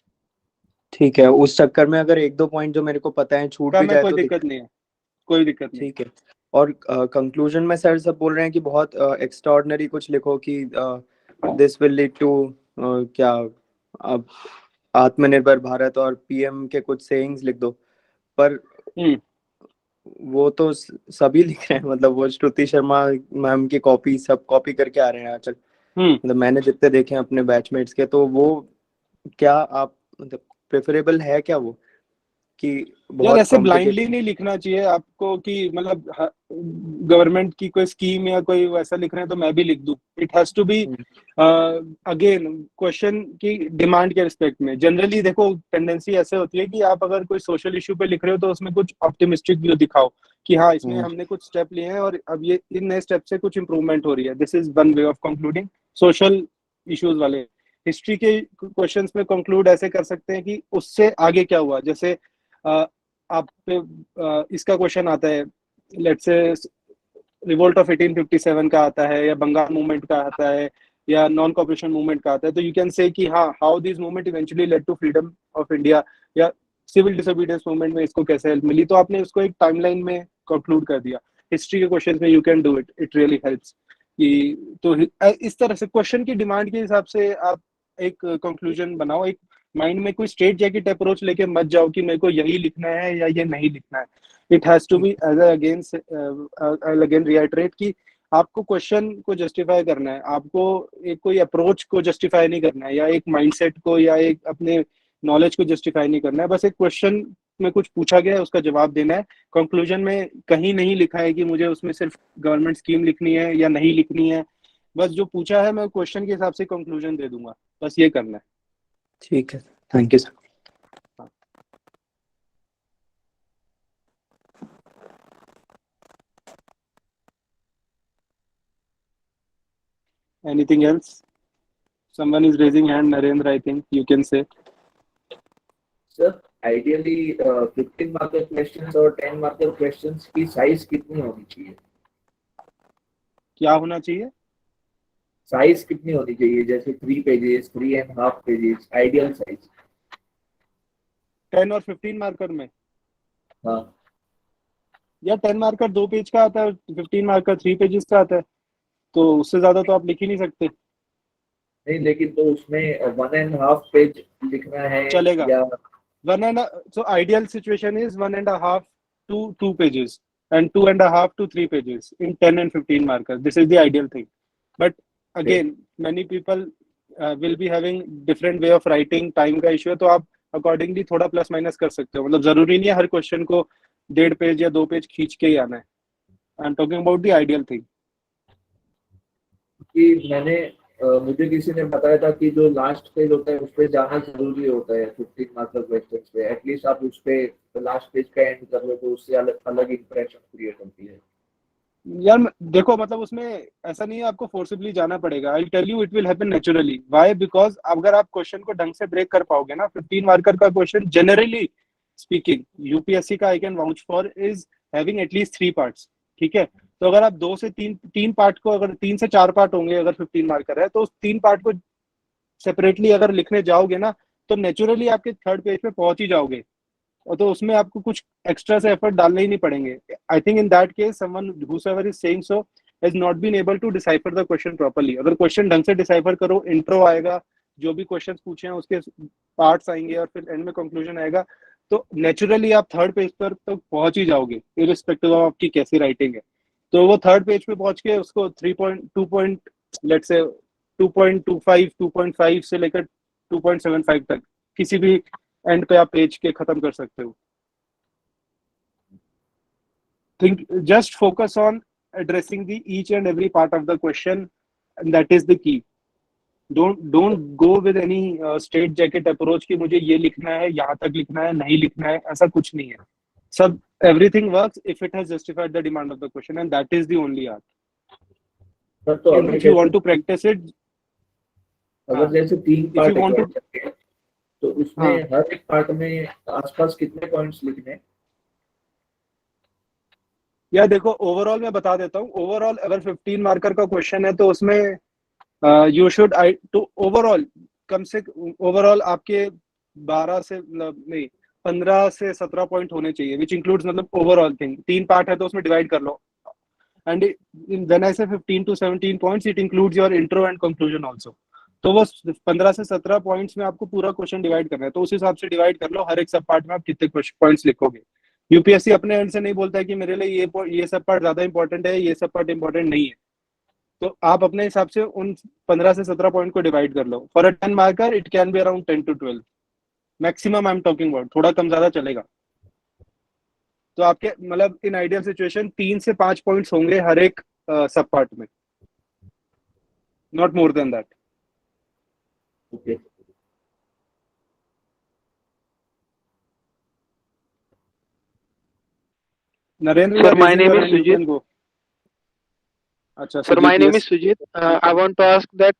ठीक है, उस चक्कर में अगर 1-2 पॉइंट जो मेरे को पता है छूट भी जाए कोई तो दिक्कत नहीं है, कोई दिक्कत नहीं। ठीक है। और कंक्लूजन में सर सब बोल रहे हैं कि बहुत एक्स्ट्राऑर्डिनरी कुछ लिखो कि दिस विल लीड टू क्या अब आत्मनिर्भर भारत और पीएम के कुछ सेइंग्स लिख दो, पर वो तो सभी लिख रहे हैं, मतलब वो श्रुति शर्मा मैम की कॉपी सब कॉपी करके आ रहे हैं आजकल, मतलब मैंने जितने देखे हैं अपने बैचमेट्स के, तो वो क्या आप मतलब प्रेफरेबल है क्या वो कि यार बहुत ऐसे ब्लाइंडली नहीं लिखना चाहिए आपको कि मतलब गवर्नमेंट की कोई स्कीम या कोई वैसा लिख रहे हैं तो मैं भी लिख दूं। It has to be again question की डिमांड के रिस्पेक्ट में। जनरली देखो टेंडेंसी ऐसे होती है कि आप अगर कोई सोशल इशू पे लिख रहे हो तो उसमें कुछ ऑप्टिमिस्टिक व्यू दिखाओ कि हाँ इसमें हमने कुछ स्टेप लिए हैं और अब ये इन नए स्टेप से कुछ इंप्रूवमेंट हो रही है। This is one way of concluding social issues वाले। हिस्ट्री के क्वेश्चंस में कंक्लूड ऐसे कर सकते हैं कि उससे आगे क्या हुआ, जैसे आप इसका क्वेश्चन आता है, लेट्स से रिवोल्ट ऑफ 1857 का आता है या बंगाल मूवमेंट का आता है या नॉन कॉपरेशन मूवमेंट का आता है, तो यू कैन से कि हाँ how this movement eventually led to freedom of India या सिविल डिसोबीडियंस मूवमेंट में इसको कैसे हेल्प मिली, तो आपने उसको एक टाइमलाइन में कंक्लूड कर दिया। हिस्ट्री के क्वेश्चन में you can do it, it really helps कि तो इस तरह से क्वेश्चन की डिमांड के हिसाब से आप एक कंक्लूजन बनाओ। एक माइंड में कोई स्ट्रेट जैकेट अप्रोच लेके मत जाओ कि मेरे को यही लिखना है या ये नहीं लिखना है। It has to be as again reiterate कि आपको क्वेश्चन को जस्टिफाई करना है, आपको एक कोई अप्रोच को जस्टिफाई नहीं करना है या एक माइंडसेट को या एक अपने नॉलेज को जस्टिफाई नहीं करना है। बस एक क्वेश्चन में कुछ पूछा गया है उसका जवाब देना है। कंक्लूजन में कहीं नहीं लिखा है कि मुझे उसमें सिर्फ गवर्नमेंट स्कीम लिखनी है या नहीं लिखनी है, बस जो पूछा है मैं क्वेश्चन के हिसाब से कंक्लूजन दे दूंगा, बस ये करना है। ठीक है, thank you sir. Anything else? Someone is raising hand. Narendra, I think you can say. Sir ideally 15 marker questions और 10 मार्कर क्वेश्चंस की साइज कितनी होनी चाहिए? क्या होना चाहिए? साइज कितनी होनी चाहिए, जैसे 3 पेजेस, 3.5 पेजेस, आइडियल साइज 10 और 15 मार्कर में? हाँ या 10 मार्कर 2 पेज का आता है, 15 मार्कर 3 पेजेस का आता है, तो उससे ज्यादा तो आप लिख ही नहीं सकते। नहीं, लेकिन तो उसमें 1.5 पेज लिखना है चलेगा। या so ideal situation is 1.5 to 2 pages and 2.5 to 3 pages in 10 and 15 markers. This is the ideal thing. But again, many people will be having different way of writing. Time का issue है तो आप accordingly थोड़ा plus minus कर सकते हो। मतलब जरूरी नहीं है हर क्वेश्चन को 1.5 पेज या 2 पेज खींच के ही आना है। आई am talking about the ideal thing. कि मैंने मुझे किसी ने बताया था कि जो लास्ट पेज होता है उस पे जाना जरूरी होता है 15 मार्कर क्वेश्चन पे। एटलीस्ट आप उस पे लास्ट पेज का एंड कर लो तो उससे अलग इंप्रेशन क्रिएट होती है। यार देखो मतलब उसमें ऐसा नहीं है आपको फोर्सिबली जाना पड़ेगा। I tell you it will happen naturally. Why? Because अगर आप क्वेश्चन को ढंग से ब्रेक कर पाओगे ना, 15 मार्कर का क्वेश्चन जनरली स्पीकिंग यूपीएससी का I can vouch for is having at least 3 parts. ठीक है, तो अगर आप 2 से 3 पार्ट को, अगर 3 से 4 पार्ट होंगे अगर 15 मार्कर है, तो उस 3 पार्ट को सेपरेटली अगर लिखने जाओगे ना तो नेचुरली आपके 3rd पेज पे पहुंच ही जाओगे, और तो उसमें आपको कुछ एक्स्ट्रा से एफर्ट डालने ही नहीं पड़ेंगे। I think in that case someone whoever is saying so has not been able to decipher the question properly. अगर क्वेश्चन ढंग से डिसाइफर करो, इंट्रो आएगा, जो भी क्वेश्चंस पूछे हैं उसके पार्ट्स आएंगे और फिर एंड में कंक्लूजन आएगा, तो नेचुरली आप 3rd पेज पर तो पहुंच ही जाओगे इरिस्पेक्टिव ऑफ आपकी कैसी राइटिंग है। तो वो 3rd पेज पे पहुंच के उसको 3.2 लेट्स से 2.25 2.5 से लेकर 2.75 तक किसी भी एंड पे आप पेज के खत्म कर सकते हो। think just focus on addressing the each and every part of the question, and that is the key. Don't go with any straight jacket approach कि मुझे ये लिखना है, यहाँ तक लिखना है, नहीं लिखना है, ऐसा कुछ नहीं है. सब everything works if it has justified the demand of the question, and that is the only art. Sir तो If you want to practice it, अगर जैसे 3 if you want to, part तो उसमें हर एक पार्ट में आसपास कितने पॉइंट्स लिखने हैं? या देखो ओवरऑल मैं बता देता हूँ. ओवरऑल अगर 15 मार्कर का क्वेश्चन है तो उसमें यू शुड टू ओवरऑल कम से ओवरऑल आपके 12 से नहीं 15 से 17 पॉइंट होने चाहिए, विच इंक्लूड्स मतलब ओवरऑल थिंग. 3 पार्ट है तो उसमें डिवाइड कर लो. एंड व्हेन आई से 15 to 17 points, it includes your intro and conclusion also. तो वो 15 से 17 पॉइंट्स में आपको पूरा क्वेश्चन डिवाइड करना है. तो उस हिसाब से डिवाइड कर लो हर एक सब पार्ट में आप कितने पॉइंट्स लिखोगे. यूपीएससी अपने एंड से नहीं बोलता है कि मेरे लिए ये सब पार्ट ज्यादा इंपॉर्टेंट है, ये सब पार्ट इंपॉर्टेंट नहीं है. तो आप अपने हिसाब से उन 15 से 17 पॉइंट को डिवाइड कर लो. For a 10 marker it can be around 10 to 12 maximum. I am talking about, थोड़ा कम ज्यादा चलेगा. तो आपके मतलब इन आइडियल सिचुएशन 3 से 5 पॉइंट्स होंगे हर एक सब पार्ट में, not more than that. Okay. Narendra, Sir, you are my raising name your is hand, you Sujit. can go. Acha, Sir, Sujit, my name yes. is Sujit. I want to ask that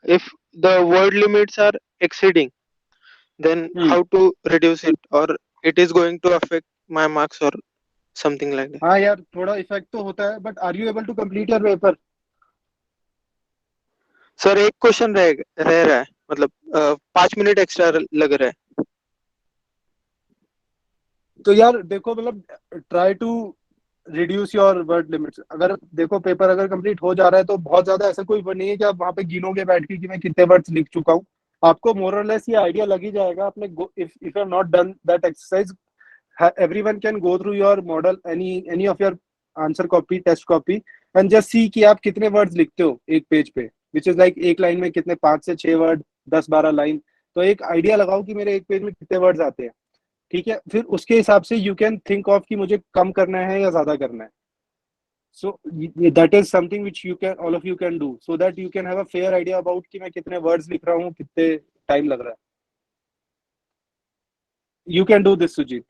if the word limits are exceeding, then how to reduce it, or it is going to affect my marks or something like that. हाँ यार थोड़ा effect तो होता है, but are you able to complete your paper? Sir एक question रह रहा है, मतलब 5 मिनट एक्स्ट्रा लग रहा है. तो यार देखो मतलब try to reduce your word limits. अगर देखो पेपर अगर कंप्लीट हो जा रहा है तो बहुत ज्यादा ऐसा कोई नहीं है कि आप वहां पे गिनोगे बैठ के कि मैं कितने वर्ड्स लिख चुका हूँ. आपको मोर और लेस ये आइडिया लग ही जाएगा. आपने if you have not done that exercise, everyone can go through your model, any of your answer copy, test copy, and just see कि आप कितने वर्ड्स लिखते हो एक पेज पे, which is like एक लाइन में कितने 5 से 6 वर्ड, 10-12 लाइन. तो एक आइडिया लगाओ कि मेरे एक पेज में कितने वर्ड्स आते हैं. ठीक है, फिर उसके हिसाब से यू कैन थिंक ऑफ कि मुझे कम करना है या ज्यादा करना है. So that is something which you can all of you can do, so that you can have a fair idea about कि मैं कितने वर्ड्स लिख रहा हूँ, कितने टाइम लग रहा है. You can do this Sujeet.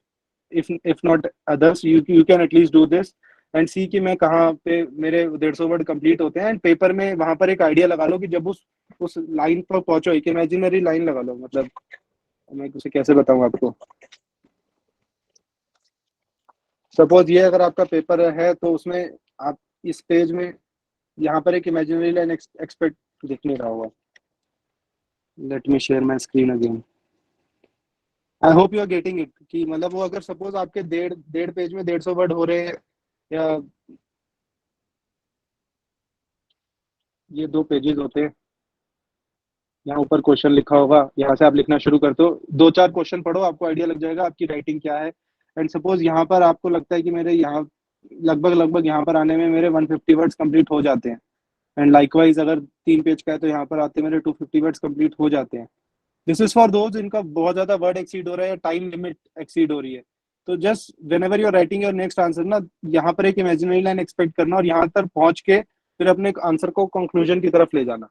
if not others, you can at least do this and see कि मैं कहाँ पे मेरे 150 वर्ड कंप्लीट होते हैं. एंड पेपर में वहां पर एक आइडिया लगा लो कि जब उस लाइन पर पहुंचो, एक इमेजिनरी लाइन लगा लो. मतलब मैं उसे कैसे बताऊं आपको. सपोज ये अगर आपका पेपर है तो उसमें आप इस पेज में यहाँ पर एक इमेजिनरी लाइन एक्सपेक्ट दिख नहीं रहा होगा. Let me share my screen again. I hope you are getting it कि मतलब वो अगर सपोज आपके डेढ़ पेज में 150 वर्ड हो रहे हैं, या ये 2 पेजेस होते हैं, यहाँ ऊपर क्वेश्चन लिखा होगा, यहाँ से आप लिखना शुरू करते हो. 2-4 क्वेश्चन पढ़ो, आपको आइडिया लग जाएगा आपकी राइटिंग क्या है. एंड सपोज यहाँ पर आपको लगता है कि मेरे यहाँ लगभग यहाँ पर आने में मेरे 150 वर्ड्स कंप्लीट हो जाते हैं. एंड लाइकवाइज अगर 3 पेज का है तो यहाँ पर आते मेरे 250 वर्ड्स कंप्लीट हो जाते हैं. दिस इज फॉर दोज जिनका बहुत ज्यादा वर्ड एक्सीड हो रहा है या टाइम लिमिट एक्सीड हो रही है. तो just whenever you're writing your next answer ना, यहाँ पर एक इमेजिनरी लाइन एक्सपेक्ट करना और यहाँ तक पहुंच के फिर अपने आंसर को कंक्लूजन की तरफ ले जाना.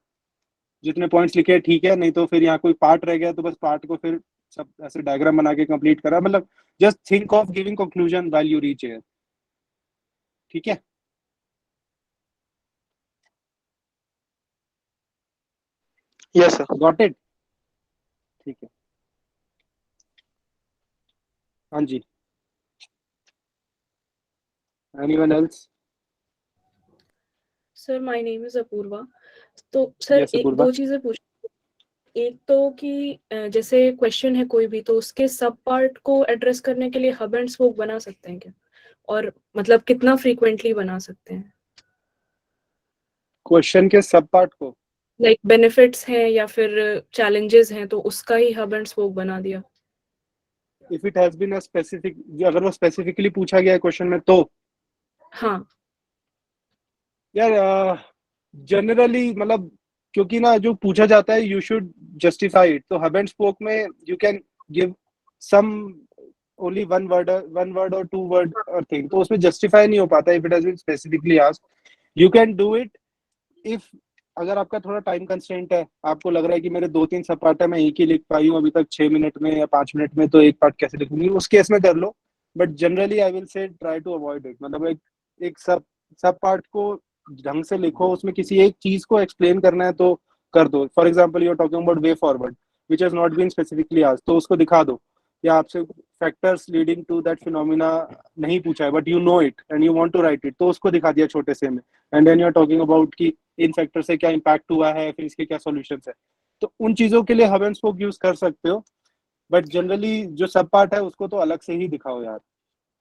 जितने पॉइंट्स लिखे ठीक है, नहीं तो फिर यहाँ कोई पार्ट रह गया तो बस पार्ट को फिर सब ऐसे डायग्राम बना के कंप्लीट करा. मतलब just think of giving conclusion while you reach here. ठीक है. Yes sir. Got it. ठीक है. हाँ जी. Anyone else? Sir my name is Apurva. तो सर Yes, एक अपूर्वा. 2 चीजें पूछ. एक तो कि जैसे क्वेश्चन है कोई भी, तो उसके सब पार्ट को एड्रेस करने के लिए हब एंड स्पोक बना सकते हैं क्या, और मतलब कितना फ्रीक्वेंटली बना सकते हैं? क्वेश्चन के सब पार्ट को लाइक बेनिफिट्स हैं या फिर चैलेंजेस हैं, तो उसका ही हब एंड स्पोक बना दिया. If it has been a specific, अगर वो स्पेसिफिकली पूछा गया है क्वेश्चन में तो हाँ. यार जनरली मतलब क्योंकि ना जो पूछा जाता है यू शुड जस्टिफाई इट. तो हब एंड स्पोक में you can give some only one word or two word or thing, तो उसमें justify नहीं हो पाता if it has been specifically asked. You can do it if अगर आपका थोड़ा टाइम कंस्ट्रेंट है, आपको लग रहा है कि मेरे 2-3 सब पार्ट है, मैं एक ही लिख पाई हूँ अभी तक 6 मिनट में या 5 मिनट में, तो एक पार्ट कैसे लिखूंगी, उस केस में कर लो. But generally I will say try to avoid it. मतलब एक सब पार्ट को ढंग से लिखो, उसमें किसी एक चीज को एक्सप्लेन करना है तो कर दो. For example you are talking about way forward which has not been specifically आज, तो उसको दिखा दो. या आपसे factors leading to that phenomena नहीं पूछा है but you know it and you want to write it, तो उसको दिखा दिया छोटे से में. And then you are talking about कि इन फैक्टर से क्या इम्पैक्ट हुआ है, फिर इसके क्या सॉल्यूशंस है. तो उन चीजों के लिए हब एंड स्पोक यूज कर सकते हो. बट जनरली जो सब पार्ट है उसको तो अलग से ही दिखाओ यार.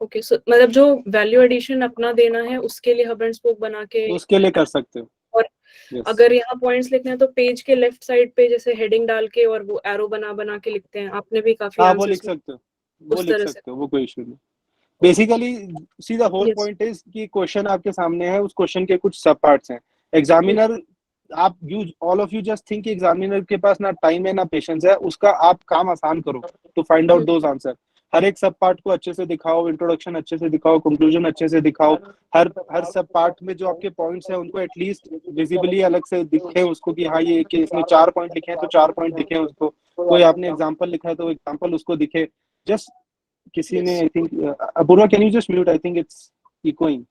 ओके, सो मतलब जो वैल्यू एडिशन अपना देना है उसके लिए हब एंड स्पोक बना के, उसके लिए कर सकते हो. और Yes. अगर यहाँ पॉइंट्स लिखने हैं तो पेज के लेफ्ट साइड पे जैसे हेडिंग डाल के और वो एरो बना के लिखते हैं. आपने भी काफी हाँ वो लिख आंसर्स सकते हो, वो उस लिख तरह से. सकते हो, वो कोई इशू नहीं. Basically see the whole Yes. Point is कि क्वेश्चन आपके सामने है, उस क्वेश्चन के कुछ सब पार्ट्स हैं. एग्जामिनर आप you all of you just think examiner के पास ना टाइम है ना पेशेंस है, उसका आप काम आसान करो to find out those answer. हर एक सब पार्ट को अच्छे से दिखाओ, इंट्रोडक्शन अच्छे से दिखाओ, कंक्लूजन अच्छे से दिखाओ. हर सब पार्ट में जो आपके पॉइंट्स हैं उनको एटलीस्ट विजिबली अलग से दिखे उसको कि हाँ ये कि इसने 4 पॉइंट लिखे हैं तो 4 पॉइंट दिखे हैं उसको. कोई आपने एग्जांपल लिखा है तो एग्जांपल उसको दिखे. जस्ट किसी ने I think Apurva can you just mute, I think it's echoing.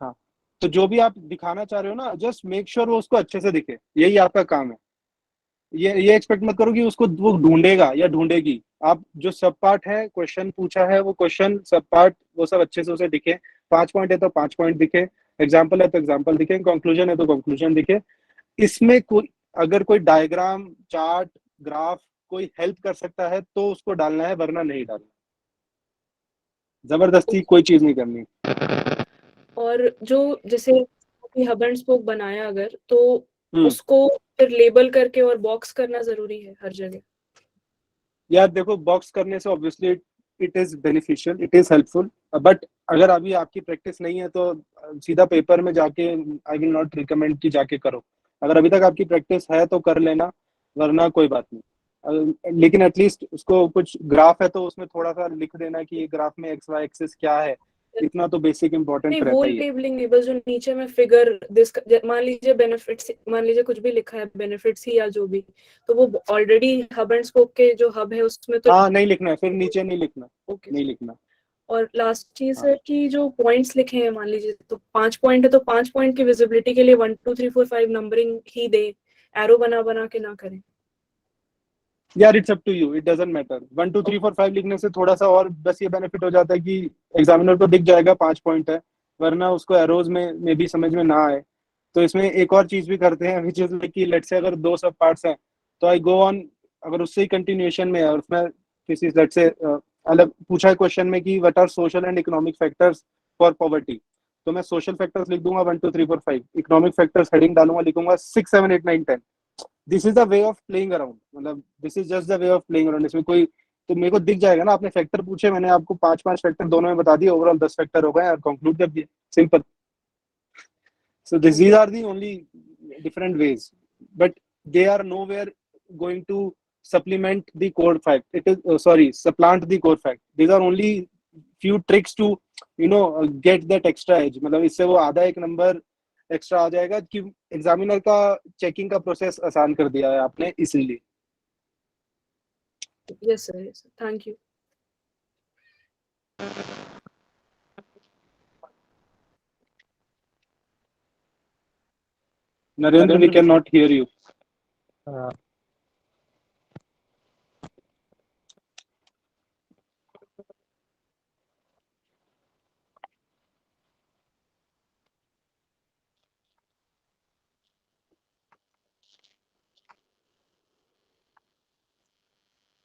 हाँ, तो जो भी आप दिखाना चाह रहे हो ना, जस्ट मेक श्योर वो उसको अच्छे से दिखे, यही आपका काम है. ये एक्सपेक्ट मत करो कि उसको वो ढूंढेगा या ढूंढेगी. आप जो सब पार्ट है, क्वेश्चन पूछा है, वो क्वेश्चन सब पार्ट वो सब अच्छे से उसे दिखे. 5 पॉइंट है तो 5 पॉइंट दिखे, एग्जाम्पल है तो एग्जाम्पल दिखे, कंक्लूजन है तो कंक्लूजन दिखे. इसमें कोई अगर कोई डायग्राम, चार्ट, ग्राफ कोई हेल्प कर सकता है तो उसको डालना है, वरना नहीं डालना. जबरदस्ती कोई चीज नहीं करनी. और जो जैसे हब एंड स्पोक बनाया अगर, तो हम्म. उसको फिर लेबल करके और बॉक्स करना जरूरी है हर जगह. यार देखो, बॉक्स करने से obviously it is beneficial, it is helpful. But अगर अभी आपकी प्रैक्टिस नहीं है तो सीधा पेपर में जाके आई विल नॉट रिकमेंड कि जाके करो. अगर अभी तक आपकी प्रैक्टिस है तो कर लेना, वरना कोई बात नहीं. लेकिन एटलीस्ट उसको कुछ ग्राफ है तो उसमें थोड़ा सा लिख देना कि ये ग्राफ में एक्स वाई एक्सिस क्या है. इतना तो बेसिक इंपॉर्टेंट नहीं, रहता वो ही है. लेबलिंग लेबल जो नीचे में फिगर दिस, मान लीजिए बेनिफिट्स, मान लीजिए कुछ भी लिखा है बेनिफिट्स ही या जो भी, तो वो ऑलरेडी हब एंड स्पोक के जो हब है उसमें तो हाँ नहीं लिखना है, फिर नीचे नहीं लिखना. ओके. नहीं लिखना. और लास्ट चीज हाँ. है कि जो पॉइंट्स लिखे हैं, मान लीजिए तो 5 पॉइंट है तो 5 पॉइंट की विजिबिलिटी के लिए 1 2 3 4 5 नंबरिंग ही दे, एरो बना के ना करें. यार it's up to you, it doesn't matter. 1 2 3 4 5 लिखने से थोड़ा सा और बस ये बेनिफिट हो जाता है कि एग्जामिनर को दिख जाएगा 5 पॉइंट है, वरना उसको एरोज में भी समझ में ना आए. तो इसमें एक और चीज भी करते हैं विच इज कि लेट्स से अगर 2 सब पार्ट्स हैं तो आई गो ऑन, अगर उससे ही कंटिन्यूएशन में है और उसमें किसी लेट्स से अलग पूछा है क्वेश्चन में कि what are social and economic factors for poverty, तो मैं सोशल फैक्टर्स लिख दूंगा 1 2 3 4 5, इकोनॉमिक फैक्टर्स हेडिंग डालूंगा, लिखूंगा 6 7 8 9 10. This is the way of playing around. मतलब this is just the way of playing around. इसमें कोई तो मेरे को दिख जाएगा ना, आपने फैक्टर पूछे, मैंने आपको 5 फैक्टर दोनों में बता दिए, ओवरऑल 10 फैक्टर हो गए और कंक्लूड कर दिए, simple. So these are the only different ways, but they are nowhere going to supplement the core fact. It is supplant the core fact. These are only few tricks to get that extra edge. मतलब इससे वो आधा एक number extra आ जाएगा कि examiner का checking का process आसान कर दिया है आपने, इसलिए. Yes sir, thank you. Narendra, we cannot hear you.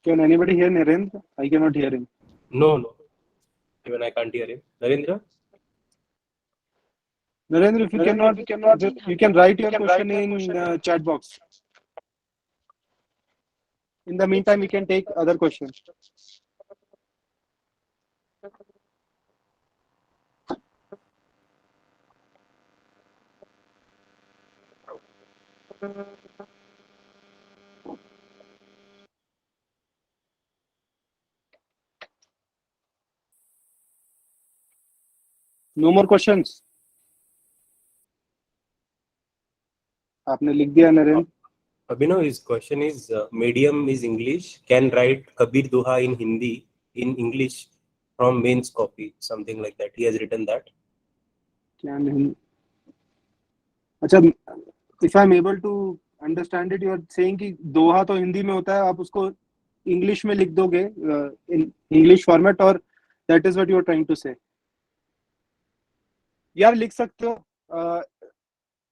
Can anybody hear Narendra? I cannot hear him. No. Even I can't hear him. Narendra? Narendra, if you cannot, you can write your question in chat box. In the meantime, we can take other questions. No more questions? आपने लिख दिया Narendra? Abhinav, his question is medium is English. Can write Kabir Doha in Hindi in English from mains copy, something like that. He has written that. क्या नहीं? अच्छा, if I'm able to understand it, you are saying कि दोहा तो हिंदी में होता है, आप उसको इंग्लिश में लिख दोगे इन इंग्लिश फॉर्मेट, और that is what you are trying to say. यार लिख सकते हो.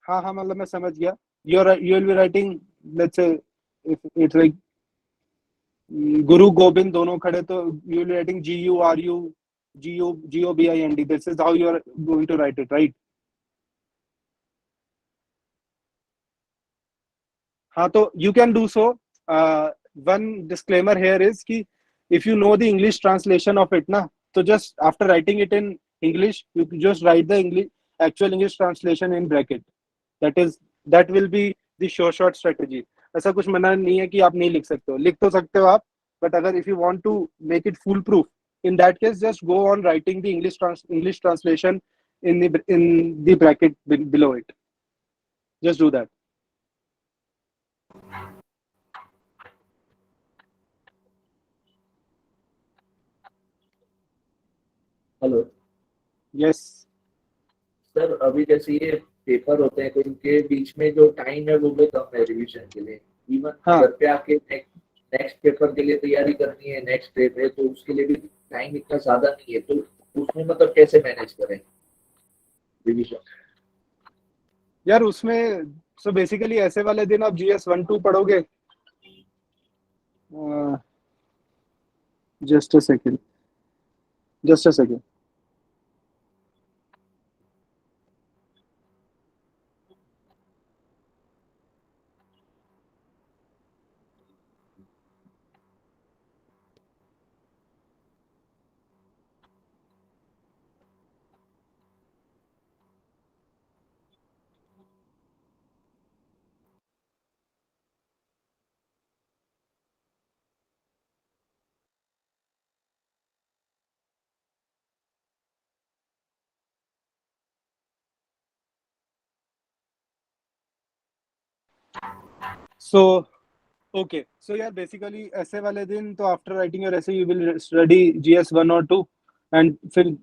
हाँ हाँ, मतलब मैं समझ गया. You will be writing, let's say, if it's like Guru Gobind दोनों खड़े, तो you will be writing GURU GOBIND. This is how you are going to write it, right? हाँ, तो you can do so. One disclaimer here is कि if you know the English translation of it ना, तो just after writing it in English, you just write the actual English translation in bracket. That will be the short strategy. ऐसा कुछ मना नहीं है कि आप नहीं लिख सकते हो, लिख तो सकते हो आप, but अगर if you want to make it foolproof, in that case just go on writing the English translation in the bracket below it. Just do that. Hello Yes. Sir, अभी जैसे ये पेपर होते हैं तो इनके बीच में जो टाइम है वो भी कम है रिवीजन के लिए. इवन हाँ. घर पे आके नेक्स्ट पेपर के लिए तैयारी करनी है, नेक्स्ट डे पे, तो उसके लिए भी टाइम इतना ज्यादा नहीं है. तो उसमें मतलब कैसे मैनेज करें रिवीजन? यार उसमें so basically ऐसे वाले दिन आप GS 1-2 पढ़ोगे. Just a second. So okay, so yeah, basically ऐसे वाले दिन तो after writing your essay you will study GS 1 or 2, and फिर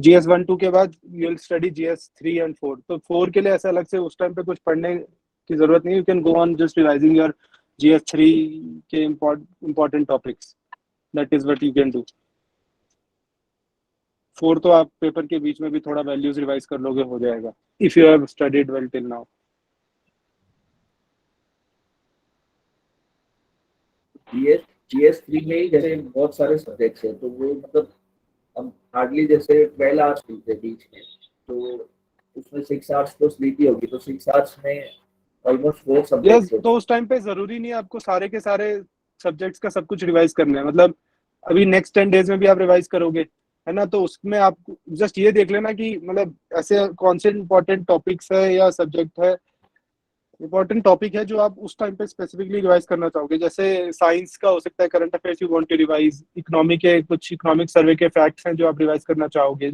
GS 1-2 के बाद you will study GS 3 and 4. तो 4 के लिए ऐसा अलग से उस टाइम पे कुछ पढ़ने की जरूरत नहीं. You can go on just revising your GS 3 के important topics. That is what you can do. 4 तो आप पेपर के बीच में भी थोड़ा values revise कर लोगे, हो जाएगा, if you have studied well till now. GS 3 में ही जैसे बहुत सारे सब्जेक्ट्स हैं, तो वो मतलब हम हार्डली जैसे 12 आवर्स मिलते हैं बीच में, तो उसमें 6 आवर्स तो स्लीप ही होगी, तो 6 आवर्स में ऑलमोस्ट 4 यस, सब्जेक्ट्स तो उस टाइम पे जरूरी नहीं है आपको सारे के सारे सब्जेक्ट्स का सब कुछ रिवाइज करना है. मतलब अभी नेक्स्ट 10 डेज में भी आप रिवाइज करोगे, है ना, तो उसमें आप जस्ट ये देख लेना कि मतलब ऐसे कौन से इंपॉर्टेंट टॉपिक्स है या सब्जेक्ट है, इंपॉर्टेंट टॉपिक है जो आप उस टाइम पे स्पेसिफिकली रिवाइज करना चाहोगे. जैसे साइंस का हो सकता है, current affairs you want to revise, economic के कुछ इकोनॉमिक सर्वे के फैक्ट्स हैं जो आप रिवाइज करना चाहोगे.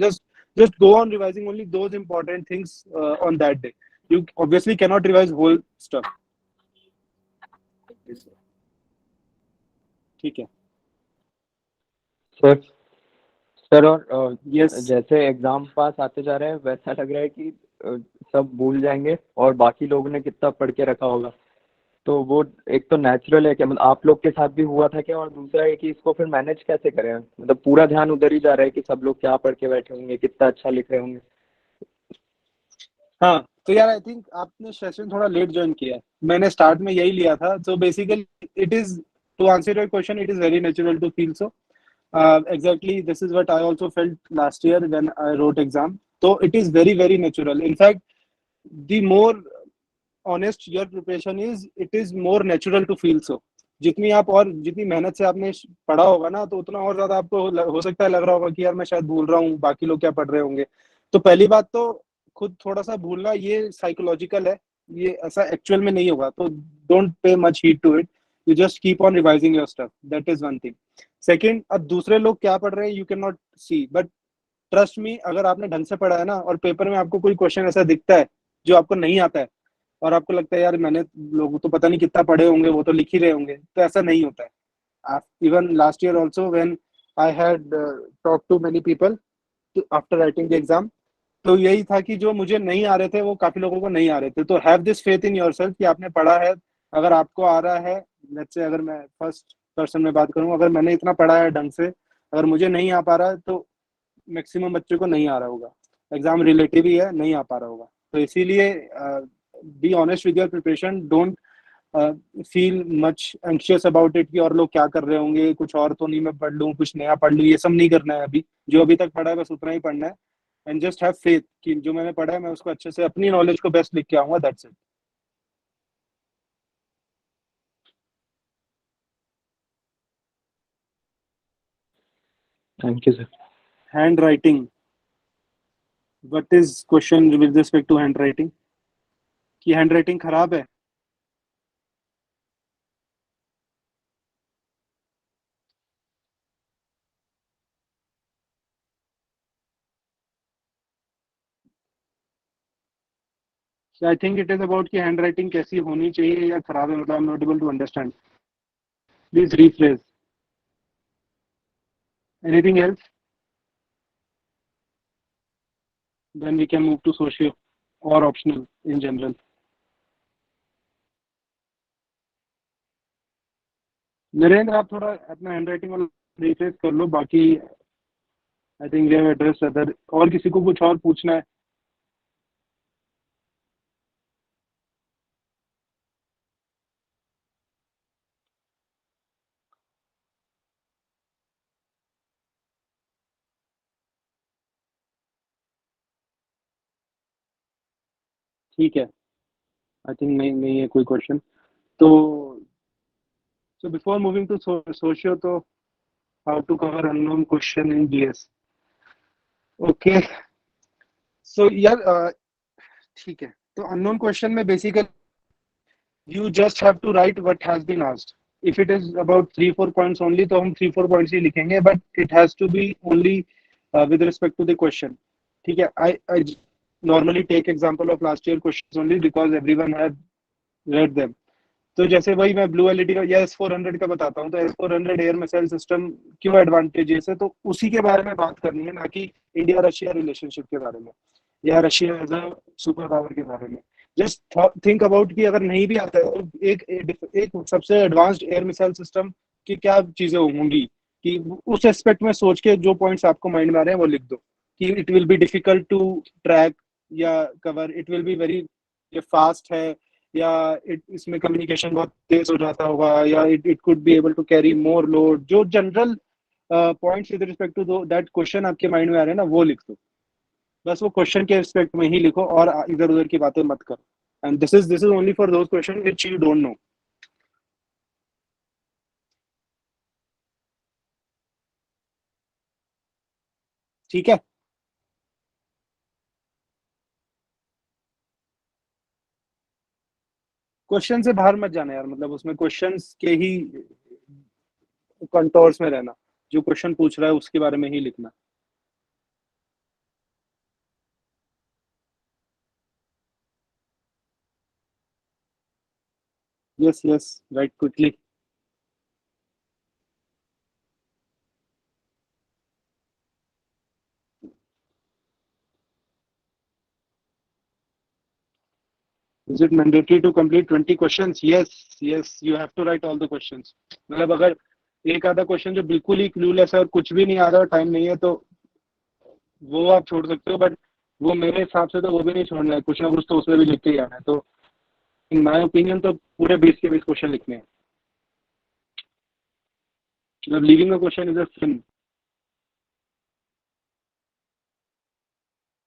just go on revising only those important things on that day. You obviously cannot revise whole stuff. ठीक है सर और यस. जैसे एग्जाम पास आते जा रहे हैं वैसा लग रहा है कि सब भूल जाएंगे और बाकी लोगों ने कितना पढ़ के रखा होगा. तो वो एक तो नेचुरल है क्या, मतलब आप लोग के साथ भी हुआ था क्या, और दूसरा है कि इसको फिर मैनेज कैसे करें. मतलब पूरा ध्यान उधर ही जा रहा है कि सब लोग क्या पढ़ के बैठे होंगे, कितना अच्छा लिख रहे होंगे. हाँ, तो यार आई थिंक आपने सेशन थोड़ा लेट ज्वाइन किया है, मैंने स्टार्ट में यही लिया था. So basically it is to answer your question, it is very natural to feel so. Exactly, this is what I also felt last year when I wrote exam. So it is very very natural. In fact, the more honest your preparation is, it is more natural to feel so. जितनी आप और जितनी मेहनत से आपने पढ़ा होगा ना, तो उतना और ज्यादा आपको हो सकता है लग रहा होगा कि यार मैं शायद भूल रहा हूँ, बाकी लोग क्या पढ़ रहे होंगे. तो पहली बात तो खुद थोड़ा सा भूलना ये साइकोलॉजिकल है, ये ऐसा एक्चुअल में नहीं होगा. तो don't pay much heed to it, you just keep on revising your stuff. That is one thing. Second, अब दूसरे लोग क्या पढ़ रहे हैं you can not see, but trust me, अगर आपने ढंग से पढ़ा है ना और पेपर में आपको कोई क्वेश्चन ऐसा दिखता है जो आपको नहीं आता है और आपको लगता है यार मैंने, लोग तो पता नहीं कितना पढ़े होंगे, वो तो लिख ही रहे होंगे, तो ऐसा नहीं होता है। Even last year also when I had talk to many people after writing the exam, तो यही था कि जो मुझे नहीं आ रहे थे वो काफी लोगों को नहीं आ रहे थे। तो have this faith in yourself कि आपने पढ़ा है, अगर आपको आ रहा है, लेट्स से अगर मैं फर्स्ट पर्सन में बात करूं, अगर मैंने इतना पढ़ा है ढंग से, अगर मुझे नहीं आ पा रहा है तो मैक्सिमम बच्चों को नहीं आ रहा होगा। एग्जाम रिलेटिव ही है, नहीं आ पा रहा होगा। तो इसीलिए be honest with your preparation, don't feel much anxious about it कि और लोग क्या कर रहे होंगे, कुछ और तो नहीं मैं पढ़ लूँ, कुछ नया पढ़ लूँ, ये सब नहीं करना है। अभी जो अभी तक पढ़ा है बस उतना ही पढ़ना है, एंड जस्ट हैव फेथ कि जो मैंने पढ़ा है मैं उसको अच्छे से, अपनी नॉलेज को बेस्ट लिख के आऊंगा, that's it. Thank you sir. Handwriting, what is question with respect to handwriting, कि हैंड राइटिंग खराब है? I think it is about कि हैंड राइटिंग कैसी होनी चाहिए या खराब है, मतलब I am not able to understand, please rephrase. Anything else? Then we can move to socio और ऑप्शनल इन जनरल। नरेंद्र, आप थोड़ा अपना हैंड राइटिंग वाला रिफ्रेश कर लो, बाकी I think we have address other. और किसी को कुछ और पूछना है? ठीक है, आई थिंक नहीं है कोई क्वेश्चन। तो so before moving to socio, तो how to cover unknown question in GS? Okay, so यार ठीक है, तो unknown question में basically you just have to write what has been asked. If it is about 3-4 points only, तो हम 3-4 points ही लिखेंगे, but it has to be only with respect to the question. ठीक है, I normally take example of last year questions only because everyone had read them. तो जैसे वही मैं blue LED का या S400 का बताता हूँ, तो S400 एयर मिसाइल सिस्टम क्यों एडवांटेजेस है, तो उसी के बारे में बात करनी है, ना कि इंडिया रशिया रिलेशनशिप के बारे में या Russia as a super power के बारे में। जस्ट थिंक अबाउट कि अगर नहीं भी आता है तो एक सबसे एडवांस्ड एयर मिसाइल सिस्टम की क्या चीजें होंगी, कि उस एस्पेक्ट में सोच के जो पॉइंट्स आपको माइंड में आ रहे हैं वो लिख दो, कि it will be difficult to track या cover, it will be very fast है, या इसमें कम्युनिकेशन बहुत तेज हो जाता होगा, या it could be able to carry more load. जो general points with respect to that question आपके माइंड में आ रहे हैं ना, वो लिख दो। बस वो क्वेश्चन के रिस्पेक्ट में ही लिखो और इधर उधर की बातें मत करो। And this is only for those question which you don't know. ठीक है, क्वेश्चन से बाहर मत जाना यार, मतलब उसमें क्वेश्चंस के ही कंटोर्स में रहना, जो क्वेश्चन पूछ रहा है उसके बारे में ही लिखना। Yes yes, right quickly. Is it mandatory to complete 20 questions? Yes, yes, you have to write all the questions. मतलब अगर एक आधा क्वेश्चन जो बिल्कुल ही क्लूलेस है और कुछ भी नहीं आ रहा, टाइम नहीं है, तो वो आप छोड़ सकते हो, बट वो मेरे हिसाब से तो वो भी नहीं छोड़ना है, कुछ ना कुछ तो उसमें भी लिख के ही आना है। तो इन माय ओपिनियन तो पूरे 20 के 20 क्वेश्चन लिखने हैं। मतलब leaving a question is a sin.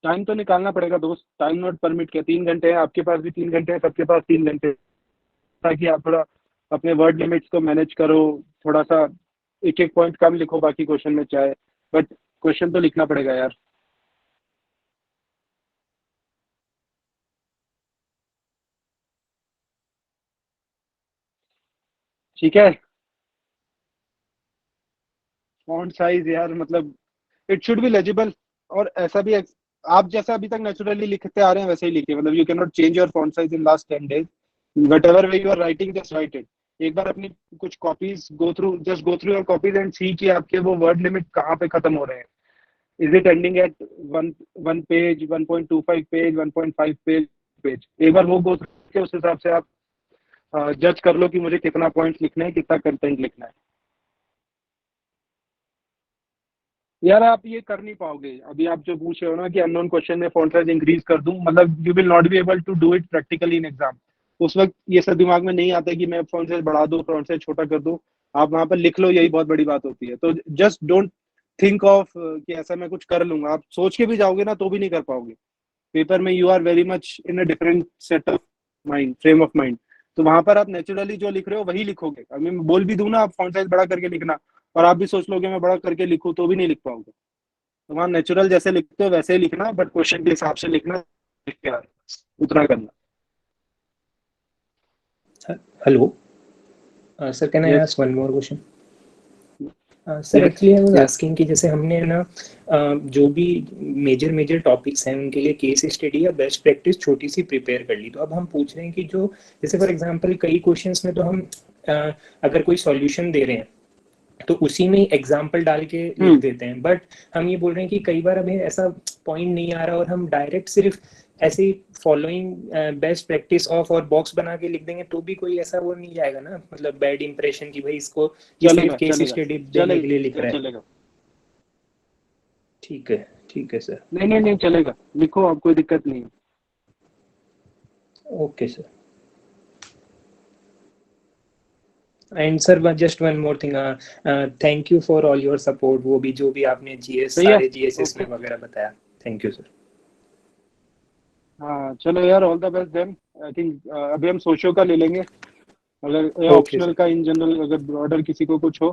Time तो निकालना पड़ेगा दोस्त, टाइम नॉट परमिट के 3 घंटे हैं, आपके पास भी 3 घंटे हैं, सबके पास 3 घंटे, ताकि आप थोड़ा अपने वर्ड लिमिट्स को मैनेज करो, थोड़ा सा एक एक पॉइंट कम लिखो बाकी क्वेश्चन में चाहे, बट क्वेश्चन तो लिखना पड़ेगा यार। ठीक है, फॉन्ट साइज यार, मतलब इट शुड बी लेजिबल, और ऐसा भी आप जैसा अभी तक नेचुरली लिखते आ रहे हैं वैसे ही लिखिए, मतलब you can not change your font size in last 10 days, whatever way you are writing just write it. एक बार अपनी कुछ copies go through your copies and see कि आपके वो वर्ड लिमिट कहाँ पे खत्म हो रहे हैं। Is it ending eight one page, 1.25 page, 1.5 page? एक बार वो गो थ्रू के उस हिसाब से आप जज कर लो कि मुझे कितना पॉइंट लिखना है, कितना कंटेंट लिखना है। यार आप ये कर नहीं पाओगे। अभी आप जो पूछ रहे हो ना कि अननोन क्वेश्चन में फॉन्ट साइज इंक्रीज कर दूं, मतलब you will not be able to do it practically in exam. उस वक्त ये सब दिमाग में नहीं आता कि मैं फॉन्ट साइज बढ़ा दूं, फॉन्ट साइज छोटा कर दूं। आप वहां पर लिख लो, यही बहुत बड़ी बात होती है। तो जस्ट डोंट थिंक ऑफ कि ऐसा मैं कुछ कर लूंगा। आप सोच के भी जाओगे ना तो भी नहीं कर पाओगे। पेपर में you are very much in a different set of mind, frame of mind. तो वहां पर आप नेचुरली जो लिख रहे हो वही लिखोगे। अभी मैं बोल भी दूं ना आप फॉन्ट साइज बड़ा करके लिखना, और आप भी सोच लोगे मैं बड़ा करके लिखूं, तो भी नहीं लिख पाओगे। तो वहाँ नेचुरल जैसे लिखते हो वैसे ही लिखना, बट क्वेश्चन के हिसाब से लिखना, उतना करना। Hello, sir, can I Yes. ask one more question? Sir actually I was asking कि जैसे हमने ना जो भी मेजर टॉपिक्स हैं उनके लिए केस स्टडी या बेस्ट प्रैक्टिस छोटी सी प्रिपेयर कर ली। तो अब हम पूछ रहे हैं कि जो जैसे फॉर एग्जांपल कई क्वेश्चंस में तो हम अगर कोई सॉल्यूशन दे रहे हैं तो उसी में एग्जाम्पल डाल के लिख देते हैं, बट हम ये बोल रहे हैं कि कई बार हमें ऐसा पॉइंट नहीं आ रहा और हम डायरेक्ट सिर्फ ऐसे फॉलोइंग बेस्ट प्रैक्टिस ऑफ और बॉक्स बना के लिख देंगे तो भी कोई ऐसा वो नहीं जाएगा ना, मतलब बैड इंप्रेशन कि भाई इसको ये सिर्फ केस स्टडी देने के लिए लिख रहा है। चलेगा, ठीक है सर। नहीं चलेगा, लिखो, आप कोई दिक्कत नहीं है। Okay sir. And sir just one more thing, thank you for all your support, वो भी जो भी आपने जीएस सारे जीएसएस में वगैरह बताया, थैंक यू सर। हाँ चलो यार, all the best then. I think अभी हम सोशो का ले लेंगे, अगर ऑप्शनल का इन जनरल अगर ब्रॉडर किसी को कुछ हो।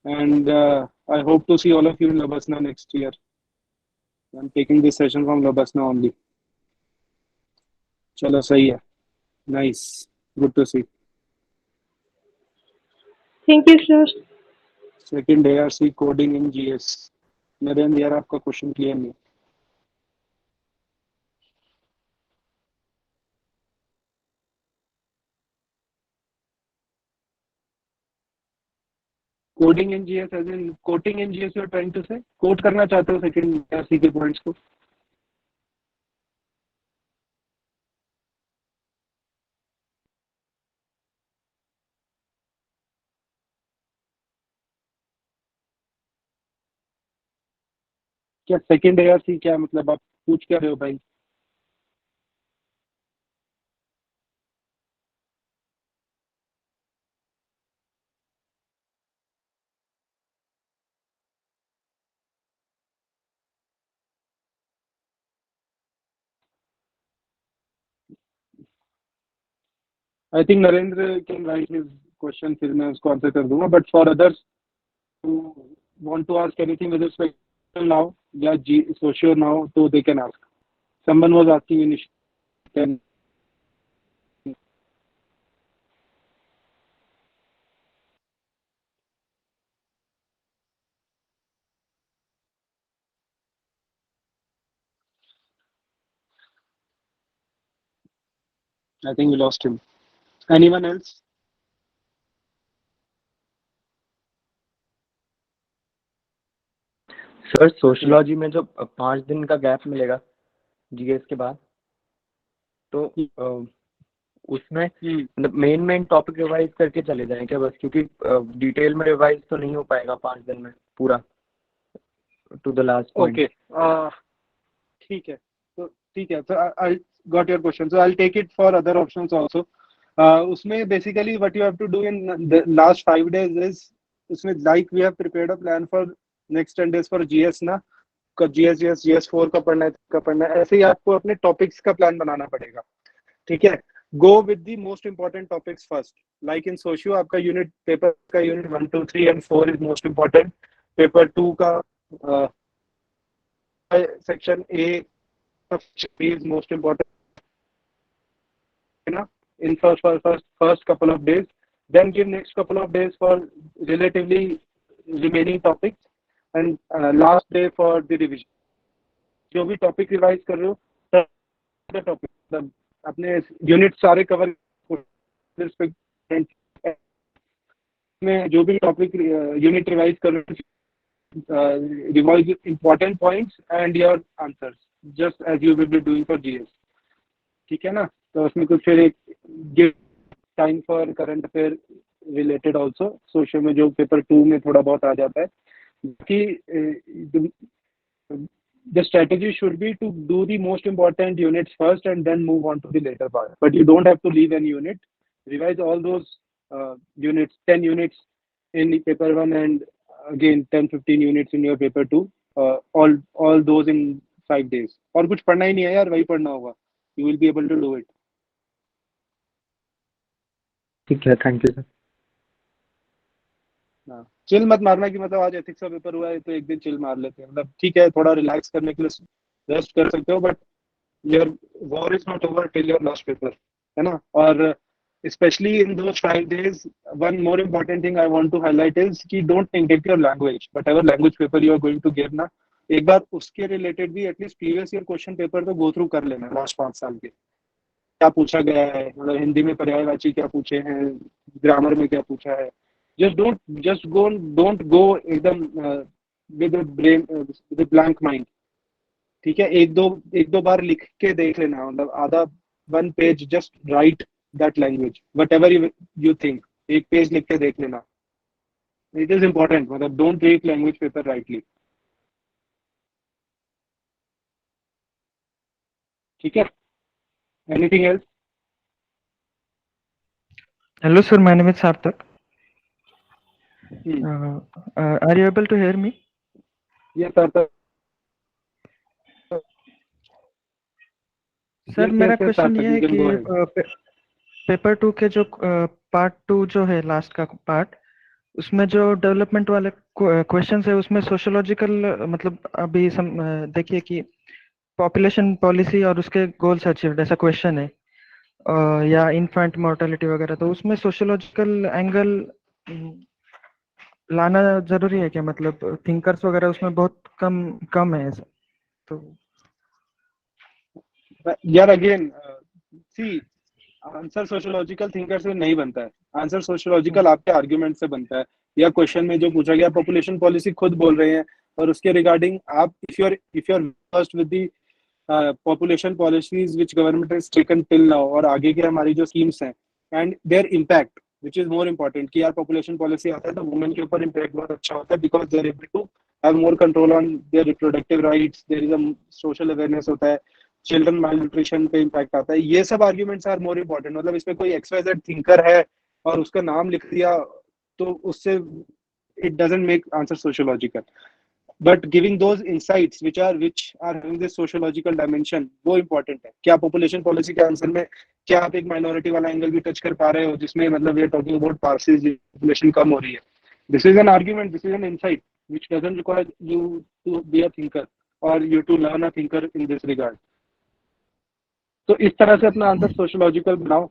And I hope to see all of you in LBSNAA next year. I am taking this session from LBSNAA only. चलो सही है, nice, good to see. Thank you, sir. Second ARC coding in GS. Narendra यार आपका question clear नहीं। Coding in GS as in coating in GS, you are trying to say quote करना चाहते हो second ARC के पॉइंट्स को? क्या second ARC क्या मतलब, आप पूछ क्या रहे हो भाई? I think Narendra can write his question, फिर मैं उसको आंसर कर दूंगा। But for others who want to ask anything with respect to now, yeah, socio now, so they can ask. Someone was asking initially. I think we lost him. Anyone else? Sir sociology में जो 5 दिन का gap मिलेगा GS के बाद, तो उसमें मतलब मेन टॉपिक रिवाइज करके चले जाएं क्या बस, क्योंकि डिटेल में रिवाइज तो नहीं हो पाएगा 5 दिन में पूरा to the last point. Okay, ठीक है, तो ठीक है, so I got your question, so I'll take it for other options also. उसमें basically what you have to do in the last 5 days is, उसमें like we have prepared a plan for next 10 days for GS ना, GS4 का पढ़ना है, ऐसे ही आपको अपने topics का प्लान बनाना पड़ेगा। ठीक है, go with the most important topics first. Like in socio आपका यूनिट पेपर का unit 1, 2, 3 and 4 is most important. Paper 2 का section A is most important, you know, in first couple of days. Then give next couple of days for relatively remaining topics, and last day for the revision. जो भी topic revise कर रहे हो topic मतलब अपने unit सारे cover में जो भी टॉपिक यूनिट रिवाइज कर रहे हो revise important points and your answers just as you will be doing for GS, ठीक है ना। तो उसमें कुछ फिर एक give time for current affair related also social में जो पेपर 2 में थोड़ा बहुत आ जाता है कि the strategy should be to do the most important units first and then move on to the later part, but you don't have to leave any unit. Revise all those units, 10 units in the paper 1 and again 10-15 units in your paper 2, all those in 5 days. और कुछ पढ़ना ही नहीं है यार, वही पढ़ना होगा, you will be able to do it. ठीक है, थैंक यू सर। हाँ, चिल मत मारना कि मतलब आज एथिक्स का पेपर हुआ है तो एक दिन चिल मार लेते हैं, मतलब ठीक है थोड़ा रिलैक्स करने के लिए रेस्ट कर सकते हो, but your war is not over till your last paper, है ना। और especially in those 5 days, one more important thing I want to highlight is कि don't neglect your language, whatever language paper you are going to give ना, एक बार उसके related भी at least previous year question paper तो go through कर लेना, last 5 साल के क्या पूछा गया है, मतलब हिंदी में पर्यायवाची क्या पूछे हैं, ग्रामर में क्या पूछा है। just don't go एकदम with a brain with a blank mind, ठीक है। एक दो बार लिख के देख लेना, मतलब आधा 1 page just write that language whatever you think, एक पेज लिख के देख लेना, it is important, मतलब don't take language paper rightly, ठीक है। anything else? Hello, sir. My name is Sarthak. Are you able to hear me? Yes, Sarthak. Sir मेरा question ये है कि पेपर 2 के जो पार्ट 2 जो है लास्ट का पार्ट, उसमें जो डेवलपमेंट वाले क्वेश्चंस है उसमें सोशियोलॉजिकल मतलब अभी देखिए कि पॉपुलेशन पॉलिसी और उसके गोल्स अचीव्ड ऐसा क्वेश्चन है या इन्फेंट मोर्टेलिटी वगैरह, तो उसमें सोशियोलॉजिकल एंगल लाना जरूरी है क्या, मतलब थिंकर्स वगैरह उसमें बहुत कम है ऐसा तो। यार अगेन सी, आंसर सोशियोलॉजिकल थिंकर से नहीं बनता है, आंसर सोशियोलॉजिकल आपके आर्गुमेंट से बनता है, या क्वेश्चन में जो पूछा गया पॉपुलेशन पॉलिसी खुद बोल रहे हैं और उसके रिगार्डिंग आप if you are versed with the population policies which government has taken till now, और आगे की हमारी जो स्कीम्स हैं and their impact which is more important, कि यार पॉपुलेशन पॉलिसी आता है तो वुमेन के ऊपर इम्पैक्ट बहुत अच्छा होता है because they are able to have more control on their reproductive rights, there is a social awareness होता है, चिल्ड्रन माल न्यूट्रिशन पे इम्पैक्ट आता है, ये सब आर्ग्यूमेंट्स आर मोर इम्पोर्टेंट। मतलब इसमें कोई XYZ थिंकर है और उसका नाम लिख दिया तो उससे it doesn't make answer sociological, but giving those insights which are having this sociological dimension वो इम्पोर्टेंट है। क्या पॉपुलेशन पॉलिसी के आंसर में क्या आप एक माइनॉरिटी वाला एंगल भी टच कर पा रहे हो, जिसमें मतलब we are talking about Parsis, population कम हो रही है, this is an argument, this is an insight which doesn't require you to be a thinker और you to learn a thinker in this regard. तो इस तरह से अपना आंसर सोशियोलॉजिकल बनाओ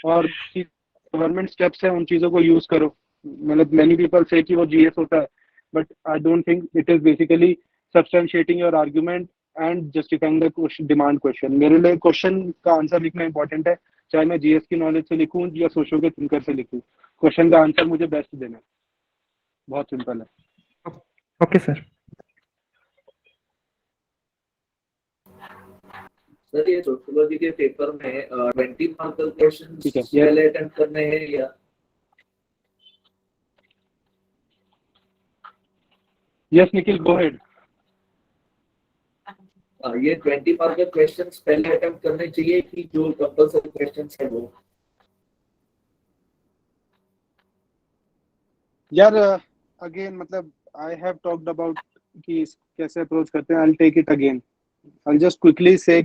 और गवर्नमेंट स्टेप्स है उन चीजों को यूज करो। मतलब मेनी पीपल से कि वो जीएस होता है, but I don't think it is basically substantiating your argument and justifying the demand question. मेरे लिए क्वेश्चन का आंसर लिखना इंपॉर्टेंट है, चाहे मैं जीएस की नॉलेज से लिखूं या सोशल के थिंकर से लिखूं, क्वेश्चन का आंसर मुझे बेस्ट देना है, बहुत सिंपल है। Okay sir. सर ये सोशियोलॉजी के पेपर में 20 मार्क के क्वेश्चंस पहले अटेम्प्ट करने हैं या? Yes Nikhil, go ahead. ये 20 मार्क के क्वेश्चंस पहले अटेम्प्ट करने चाहिए कि जो कंपल्सरी क्वेश्चंस है वो? यार अगेन मतलब आई हैव टॉक्ड अबाउट कि कैसे अप्रोच करते हैं, I will take it again, I will just quickly say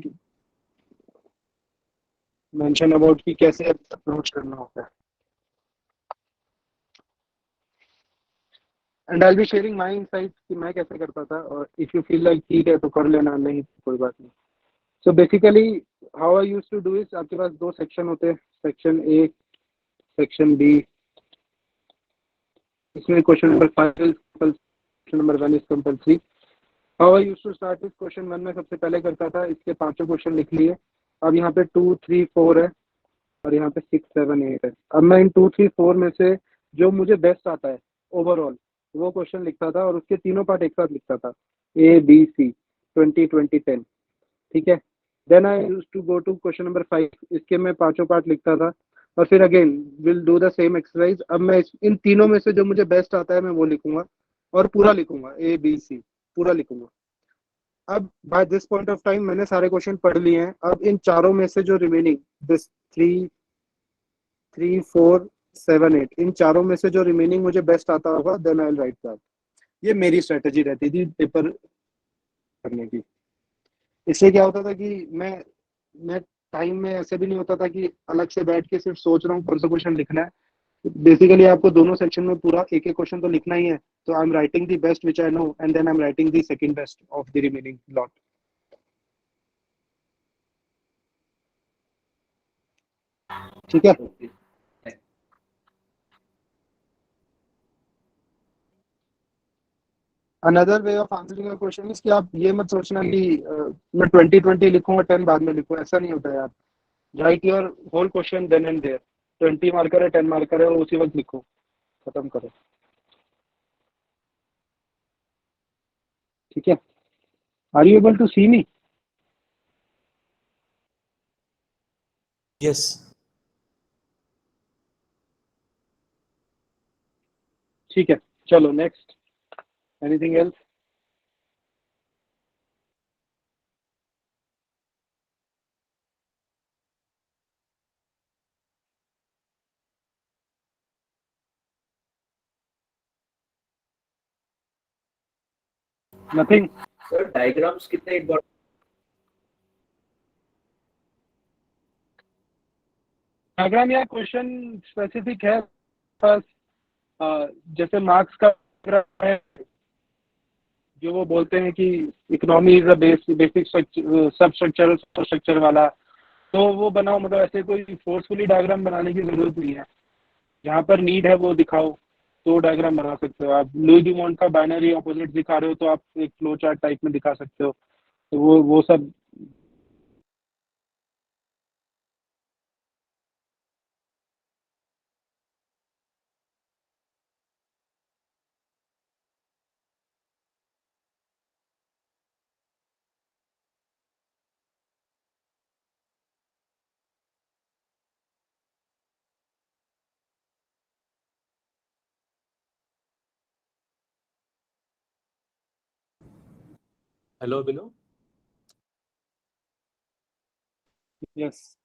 mention about कि कैसे अप्रोच करना होता है, and I will be sharing my insights कि मैं कैसे करता था, और इफ यू फील लाइक ठीक है तो कर लेना, नहीं कोई बात नहीं। So basically how I used to do is, आपके पास 2 सेक्शन होते हैं, सेक्शन ए, सेक्शन बी। इसमें question number 5 question number 1 is compulsory, how I used to start इस क्वेश्चन 1 में सबसे पहले करता था, इसके 5 क्वेश्चन लिख लिए। अब यहाँ पे 2, 3, 4 है और यहाँ पे 6, 7, 8 है। अब मैं इन 2, 3, 4 में से जो मुझे बेस्ट आता है ओवरऑल वो क्वेश्चन लिखता था और उसके तीनों पार्ट एक साथ लिखता था, A, B, C, 20, 20, 10। ठीक है। Then I used to go to question number 5, इसके मैं 5 पार्ट लिखता था और फिर again will do the same exercise. अब मैं इन तीनों में से जो मुझे बेस्ट आता है मैं वो लिखूंगा और पूरा लिखूंगा, A, B, C पूरा लिखूंगा। अब by this point of time मैंने सारे क्वेश्चन पढ़ लिए हैं। अब इन चारों में से जो रिमेनिंग दिस 3, 4, 7, 8 इन चारों में से जो रिमेनिंग मुझे बेस्ट आता होगा then I will write that. ये मेरी स्ट्रेटेजी रहती थी पेपर करने की। इससे क्या होता था कि मैं टाइम में ऐसे भी नहीं होता था कि अलग से बैठ के सिर्फ सोच रहा हूँ कौन सा क्वेश्चन लिखना है। बेसिकली आपको दोनों सेक्शन में पूरा एक एक क्वेश्चन तो लिखना ही है, तो I am writing the best which I know and then I am writing the second best of the remaining lot. ठीक है। Another way of answering a question is कि आप ये मत सोचना कि मैं 20 लिखूंगा 10 बाद में लिखूं, ऐसा नहीं होता यार। Write your whole question then and there. 20 marker है 10 मार्कर है वो उसी वक्त लिखो, खत्म करो। ठीक है। Are you able to see me? Yes. ठीक है, चलो next. Anything else? Nothing. Sir diagrams कितने इम्पोर्टेंट? डायग्राम या क्वेश्चन स्पेसिफिक है बस। जैसे मार्क्स का diagram है जो वो बोलते हैं कि इकोनॉमी इज अ बेसिक सब स्ट्रक्चर वाला, तो वो बनाओ। मतलब ऐसे कोई फोर्सफुली डायग्राम बनाने की जरूरत नहीं है। जहाँ पर नीड है वो दिखाओ तो डायग्राम बना सकते हो। आप लुई डी का बाइनरी ऑपोजिट दिखा रहे हो तो आप एक फ्लो चार्ट टाइप में दिखा सकते हो। तो वो सब Hello, Abhinav. Yes.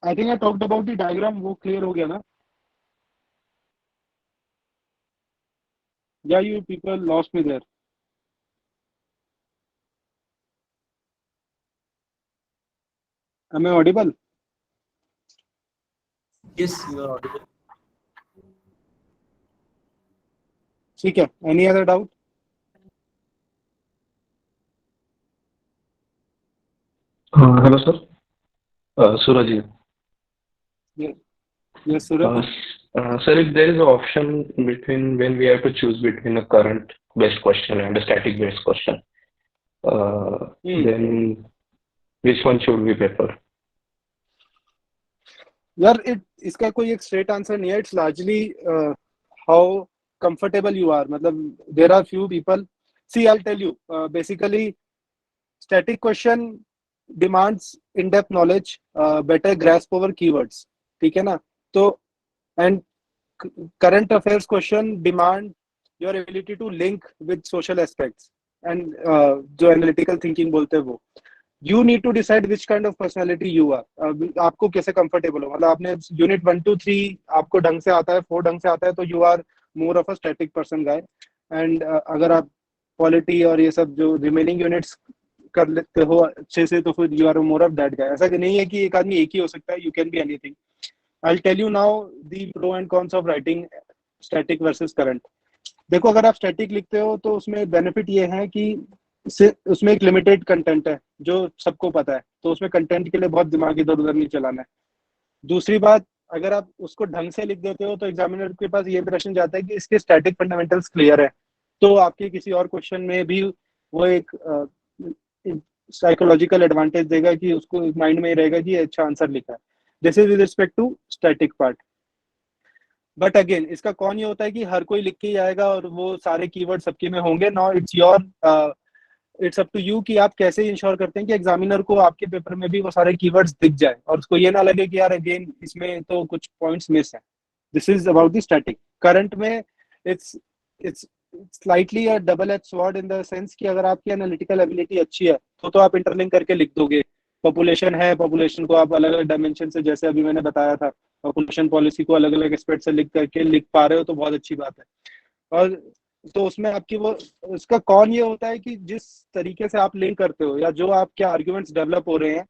I think I talked about the diagram, वो क्लियर हो गया ना? या you people lost me there? Am I audible? Yes, you are audible. ठीक है। Any other doubt? Hello, sir. Suraj here. Yes, Suraj. Sir, if there is an option between when we have to choose between a current-based question and a static-based question, then which one should we prefer? यार इसका कोई एक straight answer नहीं है। It's largely how comfortable you are. मतलब there are few people, see I will tell you, basically static question demands in depth knowledge, better grasp over keywords. ठीक है ना? तो and current affairs question demand your ability to link with social aspects and जो analytical thinking बोलते हैं वो। You need to decide which kind of personality you are. आपको कैसे कंफर्टेबल हो। मतलब आपने यूनिट 1 to 3 आपको ढंग से आता है, 4 ढंग से आता है, तो you are more of a static person guy. And अगर आप पॉलिटी और ये सब जो रिमेनिंग यूनिट्स कर लेते हो अच्छे से तो फिर you are more of that guy. ऐसा नहीं है कि एक आदमी एक ही हो सकता है, you can be anything. I will tell you now the pro and cons of writing static versus current. देखो, अगर आप स्टैटिक लिखते हो तो उसमें बेनिफिट ये है कि उसमें एक लिमिटेड कंटेंट है जो सबको पता है, तो उसमें कंटेंट के लिए बहुत दिमाग इधर उधर नहीं चलाना है। दूसरी बात, अगर आप उसको ढंग से लिख देते हो तो एग्जामिनर के पास ये प्रश्न जाता है कि इसके स्टैटिक फंडामेंटल्स क्लियर है, तो आपके किसी और क्वेश्चन में भी वो एक साइकोलॉजिकल एडवांटेज देगा कि उसको माइंड में रहेगा कि अच्छा आंसर लिखा है। This is with respect to static part. But again इसका कौन ये होता है कि हर कोई लिख के ही आएगा और वो सारे कीवर्ड सबके में होंगे? No, it's up to you कि आप कैसे इंश्योर करते हैं कि एग्जामिनर को आपके पेपर में भी वो सारे कीवर्ड्स दिख जाए और उसको ये ना लगे कि यार अगेन इसमें तो कुछ पॉइंट्स मिस है। This is about the static. Current में it's slightly a double edge sword in the sense कि अगर आपकी एनालिटिकल एबिलिटी अच्छी है तो आप इंटरलिंक करके लिख दोगे। पॉपुलेशन है, पॉपुलेशन को आप अलग अलग डायमेंशन से, जैसे अभी मैंने बताया था, पॉपुलेशन पॉलिसी को अलग अलग एस्पेक्ट से लिख करके लिख पा रहे हो तो बहुत अच्छी बात है। और तो उसमें आपकी वो उसका कौन ये होता है कि जिस तरीके से आप लिंक करते हो या जो आपके आर्ग्यूमेंट्स डेवलप हो रहे हैं,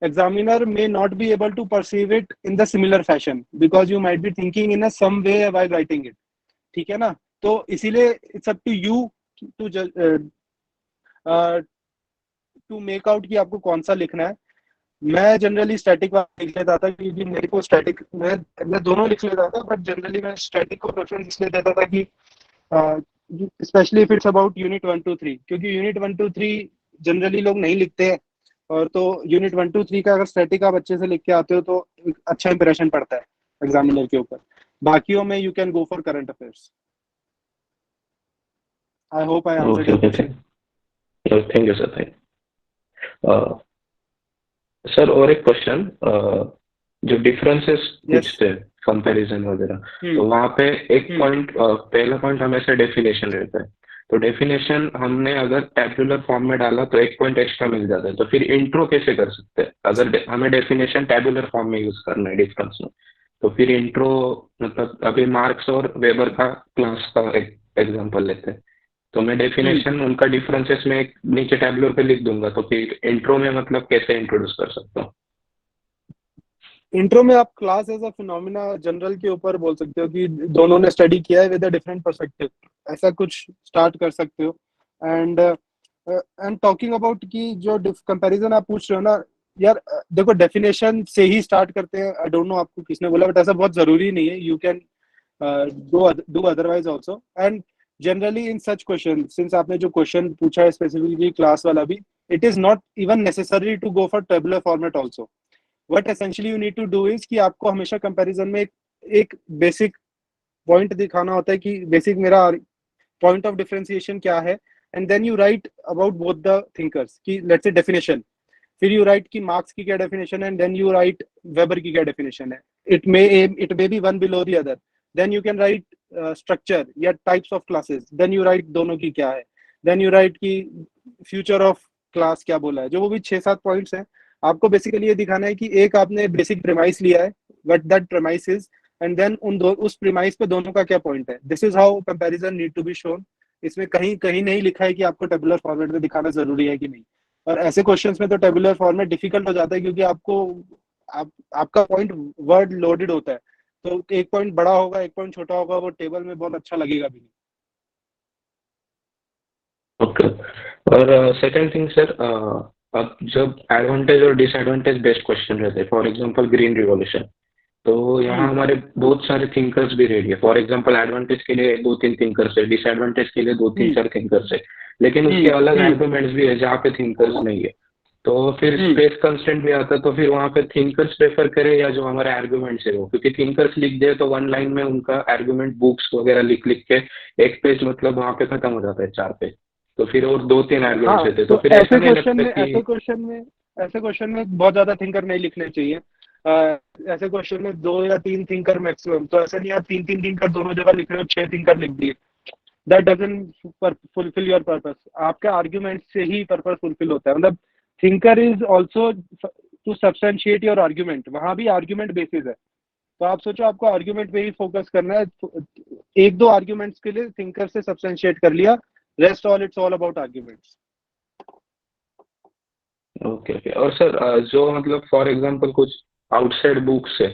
examiner may not be able to perceive it in the similar fashion because you might be thinking in a some way while writing it, ठीक है ना? तो इसीलिए it's up to you to make out कि आपको कौन सा लिखना है। मैं जनरली स्टैटिक लिख लेता था क्योंकि मेरे को स्टैटिक मैं दोनों लिख लेता था, बट जनरली मैं स्टैटिक को प्रेफरेंस इसलिए देता था कि specially if it's about unit 1 2 3, क्योंकि यूनिट 1 2 3 जनरली लोग नहीं लिखते हैं, और तो यूनिट 1 2 3 का अगर स्टैटिक आप अच्छे से लिख के आते हो तो एक अच्छा इंप्रेशन पड़ता है एग्जामिनर के ऊपर। बाकियों में you can go for current affairs. I hope I answered your question. Thank you sir. Thank sir, और एक क्वेश्चन, जो डिफरेंसेस पूछते हैं कंपैरिजन वगैरह, तो वहाँ पे एक पॉइंट, पहला पॉइंट हमेशा डेफिनेशन रहता है। तो डेफिनेशन हमने अगर टैबुलर फॉर्म में डाला तो एक पॉइंट एक्स्ट्रा मिल जाता है, तो फिर इंट्रो कैसे कर सकते हैं? अगर हमें डेफिनेशन टैबुलर फॉर्म में यूज करना है डिफरेंस में, तो फिर इंट्रो, मतलब अभी मार्क्स और वेबर का क्लास का एक एग्जांपल लेते हैं, तो मैं डेफिनेशन उनका डिफरेंसेस में एक नीचे टैबुलर पे लिख दूंगा, तो फिर इंट्रो में मतलब कैसे इंट्रोड्यूस कर सकता हूँ? इंट्रो में आप class as a phenomena general के ऊपर बोल सकते हो कि दोनों ने स्टडी किया है विद अ डिफरेंट पर्सपेक्टिव, ऐसा कुछ स्टार्ट कर सकते हो। एंड टॉकिंग अबाउट कि जो कंपैरिजन आप पूछ रहे हो ना यार, देखो डेफिनेशन से ही स्टार्ट करते हैं। आई डोंट नो आपको किसने बोला, बट ऐसा बहुत जरूरी नहीं है। You can do otherwise also. And generally in such question, since आपने जो क्वेश्चन पूछा है स्पेसिफिकली क्लास वाला भी, it is not even necessary to go for tabular format also. What essentially you need to do is कि आपको हमेशा comparison में एक बेसिक पॉइंट दिखाना होता है कि बेसिक मेरा पॉइंट ऑफ डिफरेंशिएशन क्या है, and then you write about both the thinkers कि लेट्स से डेफिनेशन, फिर यू राइट कि मार्क्स की क्या डेफिनेशन है, and then you write Weber की क्या डेफिनेशन है। It may be one below the other. Then you can write structure या types of classes, then you write दोनों की क्या है, देन यू राइट कि फ्यूचर ऑफ क्लास क्या बोला है, जो वो भी 6-7 पॉइंट्स हैं। आपको बेसिकली ये दिखाना है कि एक आपने बेसिक प्रीमाइस लिया है, what that premise is, and then उस प्रीमाइस पे दोनों का क्या पॉइंट है। This is how comparison need to be shown. इसमें कहीं नहीं लिखा है कि आपको टेबुलर फॉर्मेट में दिखाना जरूरी है कि नहीं। और ऐसे क्वेश्चंस में तो टेबुलर फॉर्मेट डिफिकल्ट हो जाता है क्योंकि आपका पॉइंट वर्ड लोडेड होता है, तो एक पॉइंट बड़ा होगा, एक पॉइंट छोटा होगा, वो टेबल में बहुत अच्छा लगेगा भी नहीं। ओके। और सेकंड थिंग सर, अब जब एडवांटेज और डिसएडवांटेज बेस्ड क्वेश्चन रहते हैं, फॉर एग्जांपल ग्रीन रिवॉल्यूशन, तो यहाँ हमारे बहुत सारे थिंकर्स भी रेडी है। फॉर एग्जांपल एडवांटेज के लिए 2-3 थिंकर्स है, डिसएडवांटेज के लिए 2-3-4 थिंकर्स है, लेकिन उसके अलग आर्गुमेंट्स भी है जहाँ पे थिंकर्स नहीं है। तो फिर स्पेस कंस्ट्रेंट भी आता है, तो फिर वहाँ पे थिंकर्स प्रेफर करें या जो हमारे आर्गुमेंट्स है वो, क्योंकि थिंकर्स लिख दे तो 1 लाइन में उनका आर्गुमेंट बुक्स वगैरह लिख के एक पेज मतलब वहाँ पे खत्म हो जाता है 4 पेज, तो फिर और 2-3 आर्गुमेंट्स रहते हैं। तो फिर ऐसे क्वेश्चन में बहुत ज्यादा थिंकर नहीं लिखने चाहिए। ऐसे क्वेश्चन में 2 या 3 थिंकर मैक्सिमम, तो ऐसा नहीं आप 3-3 थिंकर दोनों जगह लिख रहे हो, 6 थिंकर लिख दिए, that doesn't fulfil your purpose. आपका आर्ग्यूमेंट से ही पर्पस फुलफिल होता है। मतलब thinker is also to substantiate your argument, वहां भी आर्ग्यूमेंट बेसिस है। तो आप सोचो आपको आर्ग्यूमेंट पे ही फोकस करना है, 1-2 आर्ग्यूमेंट्स के लिए थिंकर से सब्सटेंशिएट कर लिया, rest all it's all about arguments. Okay. और सर जो मतलब फॉर एग्जांपल कुछ आउटसाइड बुक्स है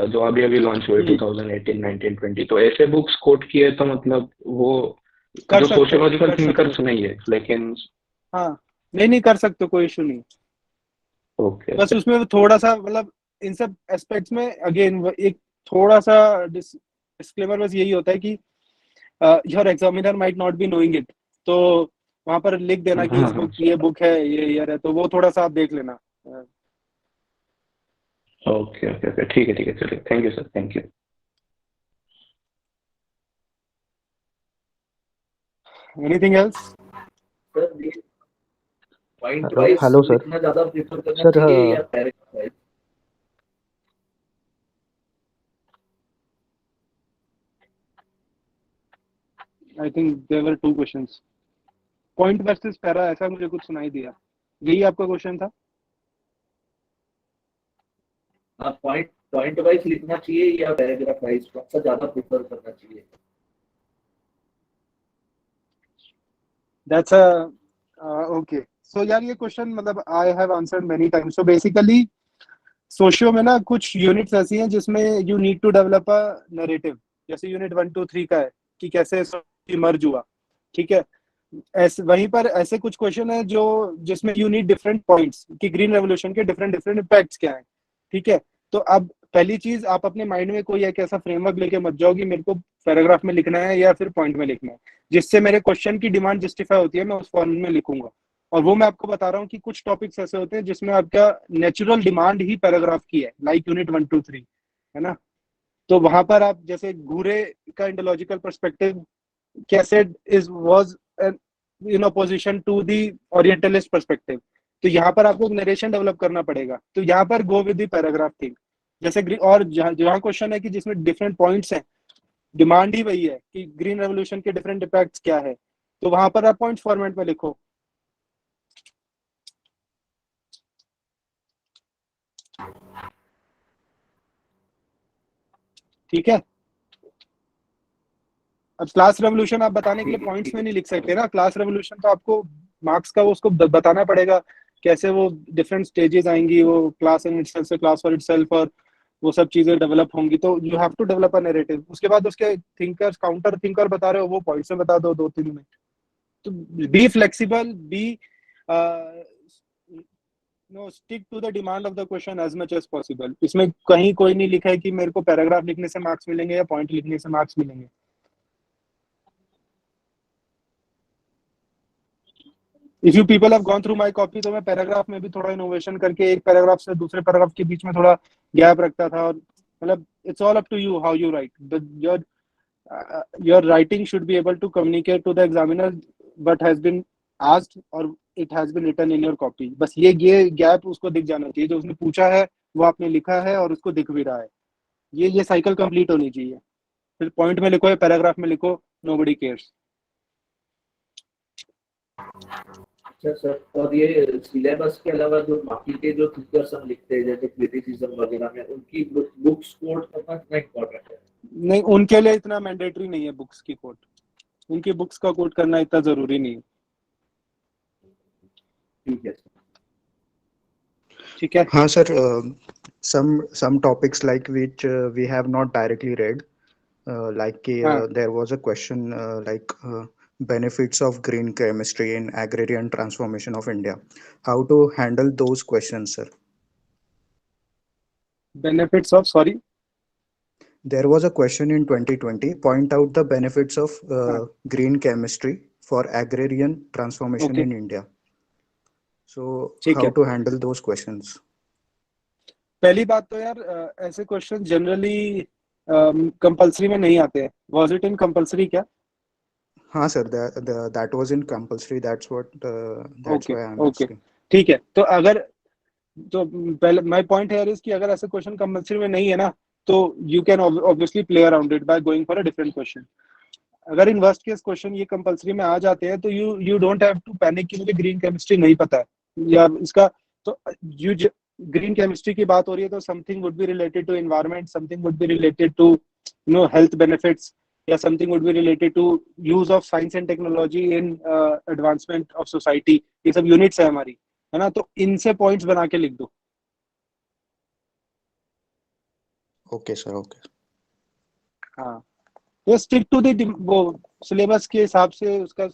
जो अभी लॉन्च हुए 2018, 19, 20, तो ऐसे बुक्स कोट किए तो मतलब वो जो सोशियोलॉजिकल थिंकर्स नहीं है, लेकिन हाँ नहीं कर सकते, कोई इशू नहीं। ओके। बस उसमें थोड़ा सा मतलब इन सब एस्पेक्ट्स में अगेन एक थोड़ा सा डिस्क्लेमर बस यही होता है कि your examiner might not be knowing it, तो वहां पर लिख देना कि इस बुक ये बुक है, ये ईयर है, तो वो थोड़ा सा आप देख लेना। ओके ओके ओके, ठीक है चलिए, thank you sir, thank you. Anything else? Sir point wise hello sir. लिखना ज्यादा प्रेफर करना सर, चाहिए या paragraph wise? I think there were two questions, point versus para, ऐसा मुझे कुछ सुनाई दिया। यही आपका क्वेश्चन था? हाँ, पॉइंट वाइज लिखना चाहिए या पैराग्राफ वाइज, कौन सा ज्यादा प्रेफर करना चाहिए? That's a okay. So यार ये क्वेश्चन मतलब I have answered many times. So basically socio में ना कुछ यूनिट्स ऐसी हैं जिसमें you need to develop a narrative, जैसे यूनिट 1 2 3 का है कि कैसे मर्ज हुआ, ठीक है। ऐसे वहीं पर ऐसे कुछ क्वेश्चन है जो जिसमें यू नीड डिफरेंट पॉइंट्स कि ग्रीन रेवोल्यूशन के डिफरेंट डिफरेंट इम्पैक्ट्स क्या हैं, ठीक है। तो अब पहली चीज, आप अपने माइंड में कोई एक ऐसा फ्रेमवर्क लेके मत जाओ कि मेरे को पैराग्राफ में लिखना है या फिर पॉइंट में लिखना है, जिससे मेरे क्वेश्चन की डिमांड जस्टिफाई होती है, मैं उस फॉर्म में लिखूंगा। और वो मैं आपको बता रहा हूँ कि कुछ टॉपिक्स ऐसे होते हैं जिसमें आपका नेचुरल डिमांड ही पैराग्राफ की है, लाइक यूनिट 1 2 3, है ना। तो वहां पर आप जैसे घूरे का इंडोलॉजिकल पर्सपेक्टिव कैसे is was in opposition to the orientalist perspective, तो यहाँ पर आपको नरेशन डेवलप करना पड़ेगा। तो यहाँ पर go with the paragraph thing, जैसे और जहाँ क्वेश्चन है कि जिसमें डिफरेंट पॉइंट्स हैं, डिमांड ही वही है कि ग्रीन रेवोल्यूशन के डिफरेंट इम्पैक्ट्स क्या है, तो वहां पर आप पॉइंट फॉर्मेट में लिखो। ठीक है। अब क्लास रेवोल्यूशन आप बताने के लिए पॉइंट्स में नहीं लिख सकते ना, क्लास रेवोल्यूशन तो आपको मार्क्स का वो उसको बताना पड़ेगा कैसे वो डिफरेंट स्टेजेस आएंगी, वो क्लास इन इटसेल्फ से क्लास फॉर इटसेल्फ, और वो सब चीजें डेवलप होंगी। तो you have to develop a narrative. उसके बाद उसके थिंकर्स काउंटर थिंकर बता रहे हो, वो पॉइंट्स में बता दो 2-3 में। तो be flexible, be no stick to the demand of the question as much as possible. इसमें कहीं कोई नहीं लिखा है कि मेरे को पैराग्राफ लिखने से मार्क्स मिलेंगे या पॉइंट लिखने से मार्क्स मिलेंगे। If you people have gone through my copy, तो मैं पैराग्राफ में भी थोड़ा इनोवेशन करके एक पैराग्राफ से दूसरे पैराग्राफ के बीच में थोड़ा गैप रखता था। और मतलब it's all up to you how you write. your writing should be able to communicate to the examiner what has been asked or it has been written in your copy। बस ये gap उसको दिख जाना चाहिए, जो उसने पूछा है वो आपने लिखा है और उसको दिख भी रहा है। ये साइकिल कंप्लीट होनी चाहिए। फिर पॉइंट में लिखो या पैराग्राफ में लिखो, nobody cares। अच्छा सर, और ये सिलेबस के अलावा जो बाकी के जो थिंकर्स हम लिखते हैं जैसे क्रिटिसिज्म वगैरह में, उनकी बुक्स कोट करना कितना इम्पोर्टेंट है? नहीं, उनके लिए इतना मैंडेटरी नहीं है बुक्स की कोट, उनकी बुक्स का कोट करना इतना जरूरी नहीं है। ठीक है। हाँ sir, some topics like which we have not directly read, like there was a question like benefits of green chemistry in agrarian transformation of India. How to handle those questions, sir? Benefits of, sorry? There was a question in 2020, point out the benefits of green chemistry for agrarian transformation in India. So how to handle those questions? पहली बात तो यार ऐसे question generally compulsory में नहीं आते हैं। Was it in compulsory क्या? हाँ sir, that was in compulsory, that's what that's why I am asking. ठीक है, तो अगर तो पहले माय पॉइंट हियर इज कि अगर ऐसे क्वेश्चन कंपलसरी में नहीं है ना, तो you can obviously play around it by going for a different question. अगर इन वर्स्ट केस क्वेश्चन ये कंपलसरी में आ जाते हैं तो you don't have to panic कि मुझे ग्रीन केमिस्ट्री नहीं पता है या इसका, तो यू ग्रीन केमिस्ट्री की बात हो रही है तो something would be related to environment, something would be related to health benefits, या something would be related to use of science and technology in advancement of society. ये सब यूनिट्स है हमारी, है ना, तो इनसे पॉइंट्स बना के लिख दो। Okay sir, okay. हाँ, तो स्टिक टू द वो सिलेबस के हिसाब से उसका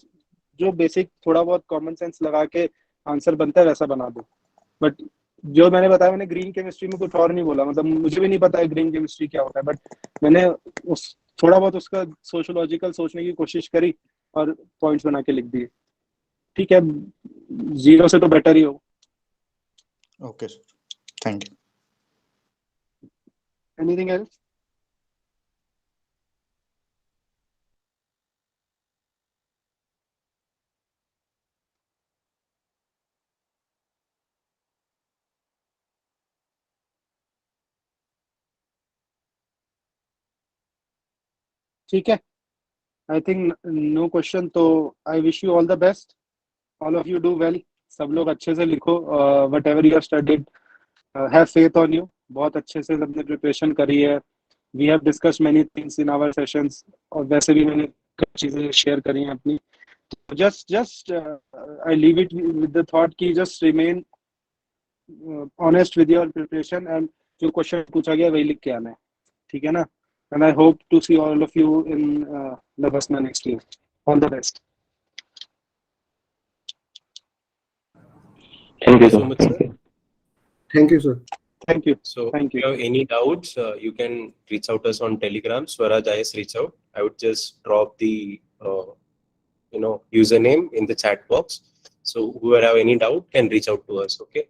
जो बेसिक थोड़ा बहुत कॉमन सेंस लगा के आंसर बनता है वैसा बना दो, बट जो मैंने बताया, मैंने ग्रीन केमिस्ट्री में कुछ और नहीं बोला, मतलब मुझे भी नहीं पता है ग्रीन केमिस्ट्री क्या होता है, बट मैंने उस थोड़ा बहुत उसका सोशियोलॉजिकल सोचने की कोशिश करी और पॉइंट्स बना के लिख दिए। ठीक है, 0 से तो बेटर ही हो। Okay, sir. Thank you. Anything else? ठीक है, आई थिंक नो क्वेश्चन, तो I wish you all the best, all of you do well, सब लोग अच्छे से लिखो, whatever you are studied, have faith on you, बहुत अच्छे से सबने प्रिपरेशन करी है। We have discussed many things in our sessions, और वैसे भी मैंने कुछ चीजें शेयर करी हैं अपनी। just I leave it with the thought कि just remain honest with your preparation, and जो क्वेश्चन पूछा गया वही लिख के आना है, ठीक है ना? And I hope to see all of you in Navasna next year. All the best. Thank you, so sir. much, Thank sir. you. Thank you, sir. Thank you. So Thank if you have any doubts, you can reach out us on Telegram. Swaraj IS reach out. I would just drop the username in the chat box. So whoever have any doubt can reach out to us. Okay.